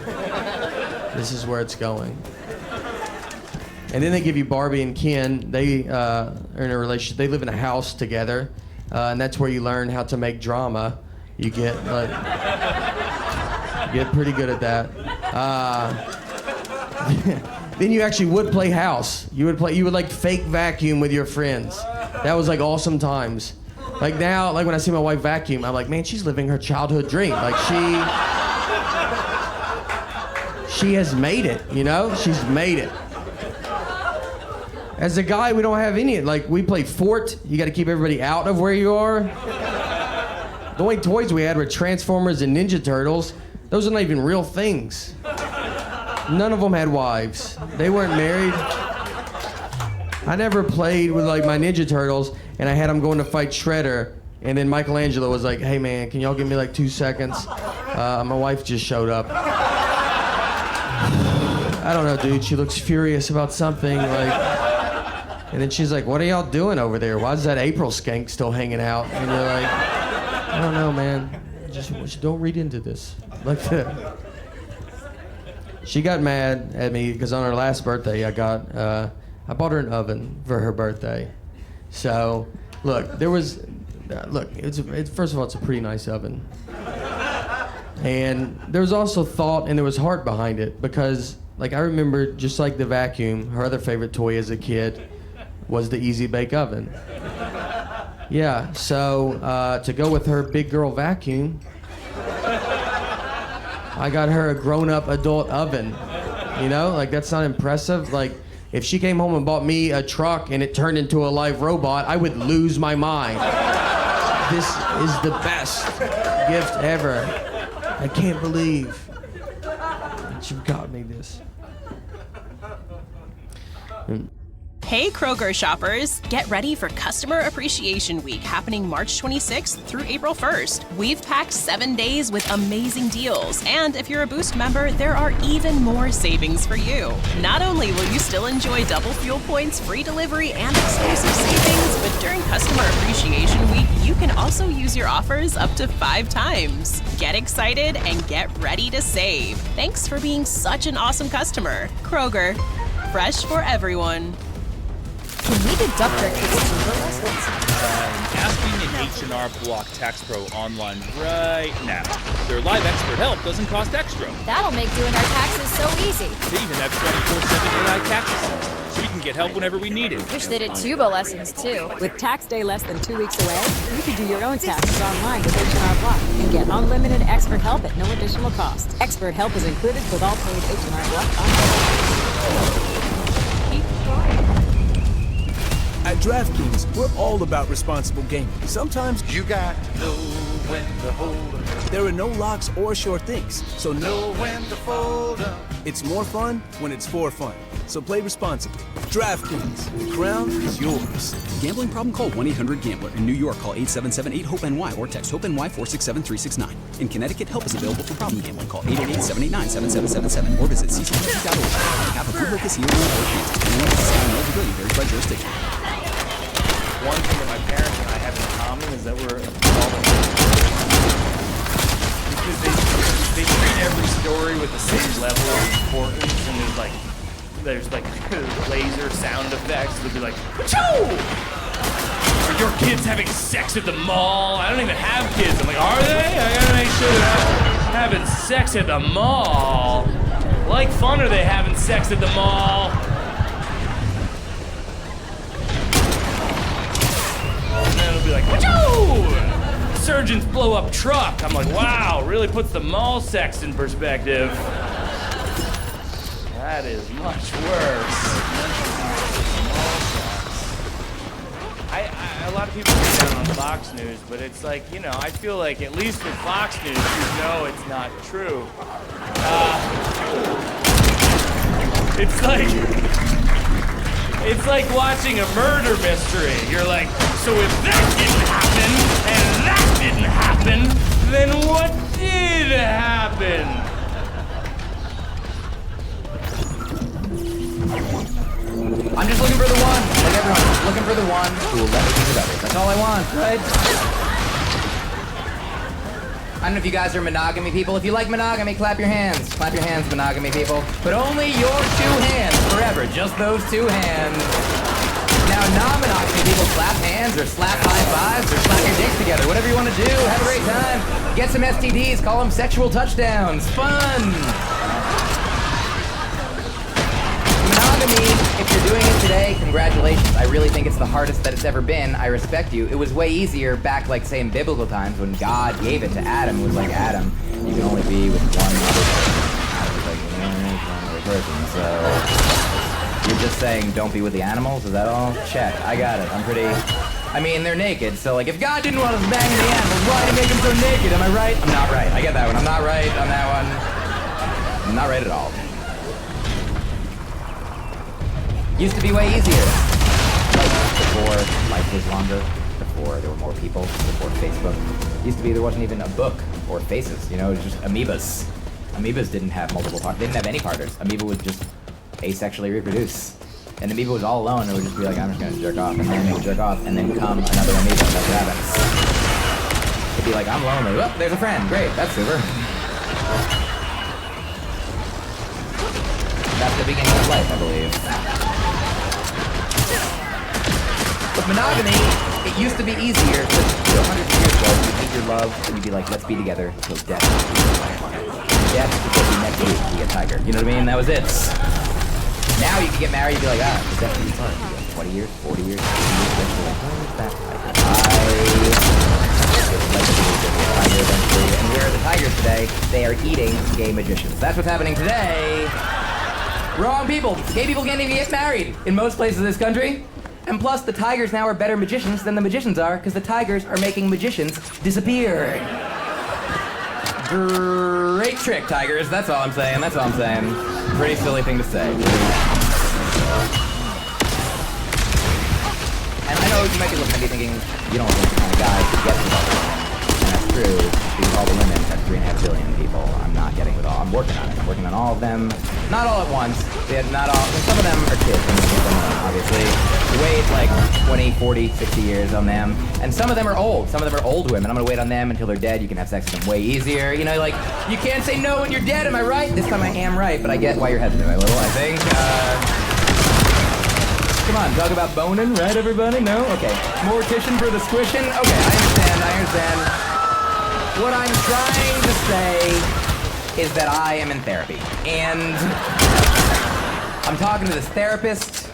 This is where it's going. And then they give you Barbie and Ken. They are in a relationship. They live in a house together, and that's where you learn how to make drama. You get pretty good at that. Then you actually would play house. You would like fake vacuum with your friends. That was like awesome times. Like now, like when I see my wife vacuum, I'm like, man, she's living her childhood dream. Like she has made it. You know, she's made it. As a guy, we don't have any. Like, we played Fort. You got to keep everybody out of where you are. The only toys we had were Transformers and Ninja Turtles. Those are not even real things. None of them had wives. They weren't married. I never played with, like, my Ninja Turtles, and I had them going to fight Shredder. And then Michelangelo was like, hey, man, can y'all give me, like, 2 seconds? My wife just showed up. I don't know, dude. She looks furious about something, like... And then she's like, what are y'all doing over there? Why is that April skank still hanging out? And you're like, I don't know, man. Just don't read into this. Like that. She got mad at me because on her last birthday, I bought her an oven for her birthday. So, look, it's first of all, it's a pretty nice oven. And there was also thought and there was heart behind it because, like, I remember just like the vacuum, her other favorite toy as a kid was the Easy Bake Oven. Yeah, so to go with her big girl vacuum, I got her a grown-up adult oven. You know, like that's not impressive. Like if she came home and bought me a truck and it turned into a live robot, I would lose my mind. This is the best gift ever.
I can't believe that you got me this.
Hey Kroger shoppers, get ready for Customer Appreciation Week happening March 26th through April 1st. We've packed 7 days with amazing deals, and if you're a Boost member, there are even more savings for you. Not only will you still enjoy double fuel points, free delivery, and exclusive savings, but during Customer Appreciation Week, you can also use your offers up to 5 times. Get excited and get ready to save. Thanks for being such an awesome customer. Kroger, fresh for everyone.
Can we deduct our kids' Zumba lessons?
Asking an H&R Block Tax Pro online right now. Their live expert help doesn't cost extra.
That'll make doing our taxes so easy.
They even have 24/7 AI tax assistance, so we can get help whenever we need it.
Wish they did tuba lessons too. With tax day less than 2 weeks away, you can do your own taxes online with H&R Block and get unlimited expert help at no additional cost. Expert help is included with all paid H&R Block on.
At DraftKings, we're all about responsible gaming. Sometimes
you got to know when to hold up.
There are no locks or sure things, so
know when to fold up.
It's more fun when it's for fun. So play responsibly. DraftKings, the crown is yours.
Gambling problem? Call 1-800-GAMBLER. In New York, call 877-8-HOPE-NY or text HOPE-NY 467-369. In Connecticut, help is available for problem gambling. Call 888-789-7777 or visit ccpg.org. On behalf of Football Casino or Kansas. Anyone with a eligibility varies by jurisdiction.
One thing that my parents and I have in common is that we're because they treat every story with the same level of importance, and there's like laser sound effects. They'll be like, "Achoo!" Or your kids having sex at the mall. I don't even have kids. I'm like, are they? I gotta make sure they're having sex at the mall. Like fun, are they having sex at the mall? And then it'll be like, "Achoo!" Surgeons blow up truck. I'm like, wow, really puts the mall sex in perspective. That is much worse. A lot of people get down on Fox News, but it's like, you know, I feel like at least with Fox News, you know it's not true. It's like watching a murder mystery. You're like, so if that didn't happen, and that didn't happen, then what did happen?
I'm just looking for the one, like everyone, just looking for the one who will let me think about it. That's all I want, right? I don't know if you guys are monogamy people. If you like monogamy, clap your hands. Clap your hands, monogamy people. But only your 2 hands forever, just those 2 hands. Now, non-monogamy people clap hands or slap high fives or slap your dicks together. Whatever you want to do, have a great time. Get some STDs, call them sexual touchdowns. Fun! Monogamy, if you're doing it today, congratulations. I really think it's the hardest that it's ever been. I respect you. It was way easier back, like, say, in biblical times when God gave it to Adam. It was like, Adam, you can only be with one other person. Adam was like, one other person. So, you're just saying don't be with the animals? Is that all? Check. I got it. I'm pretty... I mean, they're naked, so, like, if God didn't want to bang the animals, why did he make them so naked? Am I right? I'm not right. I get that one. I'm not right on that one. I'm not right at all. Used to be way easier. Like, before life was longer, before there were more people, before Facebook. Used to be there wasn't even a book or faces, you know, it was just amoebas. Amoebas didn't have multiple parts, they didn't have any partners. Amoeba would just asexually reproduce. And amoeba was all alone and it would just be like, I'm just gonna jerk off, and then it would jerk off, and then come another amoeba, that's what happens. It'd be like, I'm lonely, oh, there's a friend, great, that's super. That's the beginning of life, I believe. With monogamy, it used to be easier, because 100 years ago, you'd meet your love, and you'd be like, let's be together until death. Death because you next week, you get tiger. You know what I mean? That was it. Now you can get married, you'd be like, the death is hard. 20 years, 40 years, 50 years, eventually, like, where's that tiger? And where are the tigers today? They are eating gay magicians. That's what's happening today. Wrong people. Gay people can't even get married in most places in this country. And plus, the tigers now are better magicians than the magicians are, because the tigers are making magicians disappear. Great trick, Tigers. That's all I'm saying. That's all I'm saying. Pretty silly thing to say. And I know you might be looking at me thinking, you don't think the kind of guy who gets with all the women. And that's true, because all the women, that's 3.5 billion people. I'm not getting with all. I'm working on it. I'm working on all of them. Not all at once. Not all. Some of them are kids, obviously. You wait like 20, 40, 60 years on them. And some of them are old. Some of them are old women. I'm gonna wait on them until they're dead. You can have sex with them way easier. You know, like, you can't say no when you're dead, am I right? This time I am right, but I get why you're hesitant a little, I think. Come on, talk about boning, right, everybody? No? Okay. Mortician for the squishing? Okay, I understand. What I'm trying to say is that I am in therapy. And I'm talking to this therapist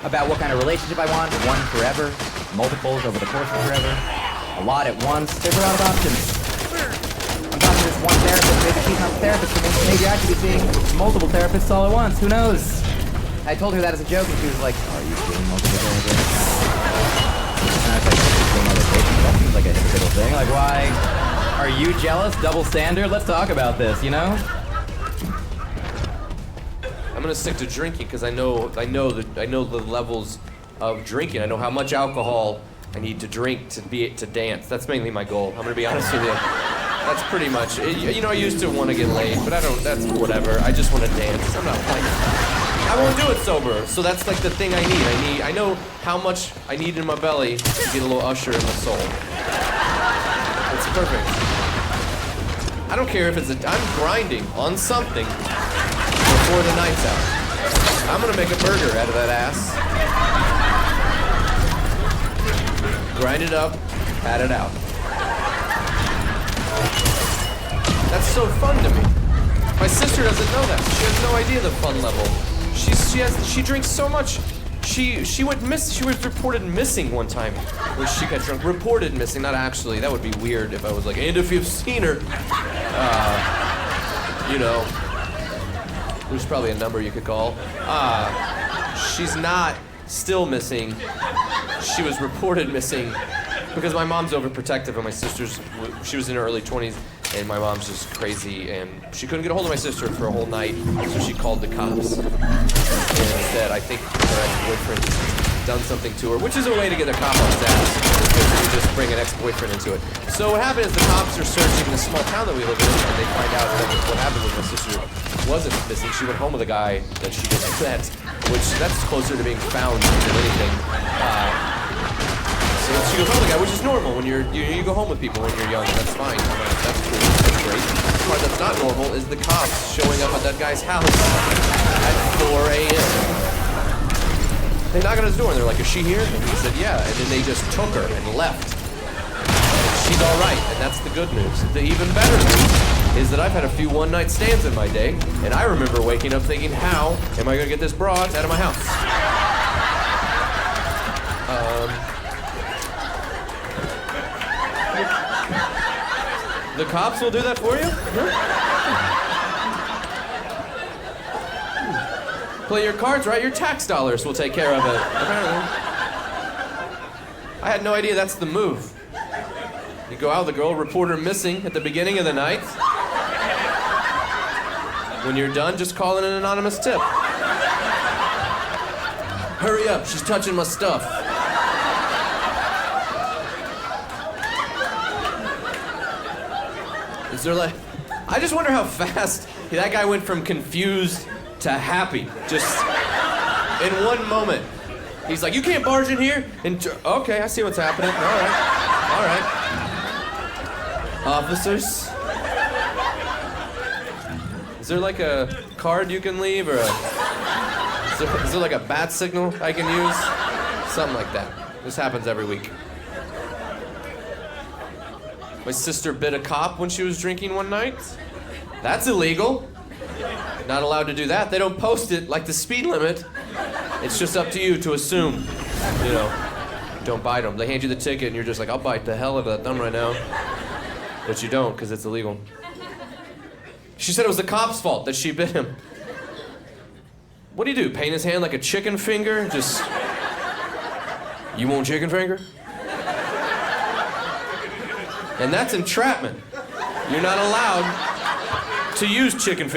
about what kind of relationship I want. One forever, multiples over the course of forever, a lot at once. There's a lot of options. I'm talking to this one therapist. Maybe she's not the therapist for me. Maybe I should be seeing multiple therapists all at once. Who knows? I told her that as a joke, and she was like, "Are you seeing multiple therapists?" And I was like, "Seeing other patients? That seems like a hypocritical thing. Like, why? Are you jealous? Double standard? Let's talk about this. You know?"
I'm gonna stick to drinking because I know the levels of drinking. I know how much alcohol I need to drink to dance. That's mainly my goal. I'm gonna be honest with you. That's pretty much it. You know, I used to want to get laid, but I don't. That's whatever. I just want to dance. I'm not like. I won't do it sober. So that's like the thing I need. I know how much I need in my belly to get a little Usher in my soul. It's perfect. I don't care if I'm grinding on something before the night's out. I'm gonna make a burger out of that ass. Grind it up, pat it out. That's so fun to me. My sister doesn't know that. She has no idea the fun level. She drinks so much. She was reported missing one time when she got drunk. Reported missing, not actually. That would be weird if I was like, and if you've seen her, you know, there's probably a number you could call. She's not still missing. She was reported missing because my mom's overprotective and my sister's, she was in her early 20s and my mom's just crazy and she couldn't get a hold of my sister for a whole night, so she called the cops. And said, I think her ex-boyfriend done something to her, which is a way to get a cop on his ass, because you just bring an ex-boyfriend into it. So what happened is the cops are searching the small town that we live in, and they find out that what happened was my sister wasn't missing. She went home with a guy that she just met, which that's closer to being found than anything. So she goes home with a guy, which is normal when you go home with people when you're young. That's fine. That's cool. That's great. The part that's not normal is the cops showing up at that guy's house at 4 a.m. They knock on his door and they're like, "Is she here?" And he said, "Yeah." And then they just took her and left. And she's all right, and that's the good news. The even better news is that I've had a few one-night stands in my day, and I remember waking up thinking, how am I gonna get this broad out of my house? The cops will do that for you? Play your cards right, your tax dollars will take care of it, apparently. I had no idea that's the move. You go out with the girl, report her missing at the beginning of the night. When you're done, just call in an anonymous tip. Hurry up, she's touching my stuff. Is there like, I just wonder how fast that guy went from confused to happy, just in one moment. He's like, "You can't barge in here." And okay, I see what's happening. All right. Officers, is there like a card you can leave, or is there like a bat signal I can use? Something like that. This happens every week. My sister bit a cop when she was drinking one night. That's illegal. Not allowed to do that. They don't post it like the speed limit. It's just up to you to assume, you know, don't bite them. They hand you the ticket and you're just like, I'll bite the hell out of that thumb right now. But you don't, because it's illegal. She said it was the cop's fault that she bit him. What do you do? Paint his hand like a chicken finger? Just, you want chicken finger? And that's entrapment. You're not allowed to use chicken fingers.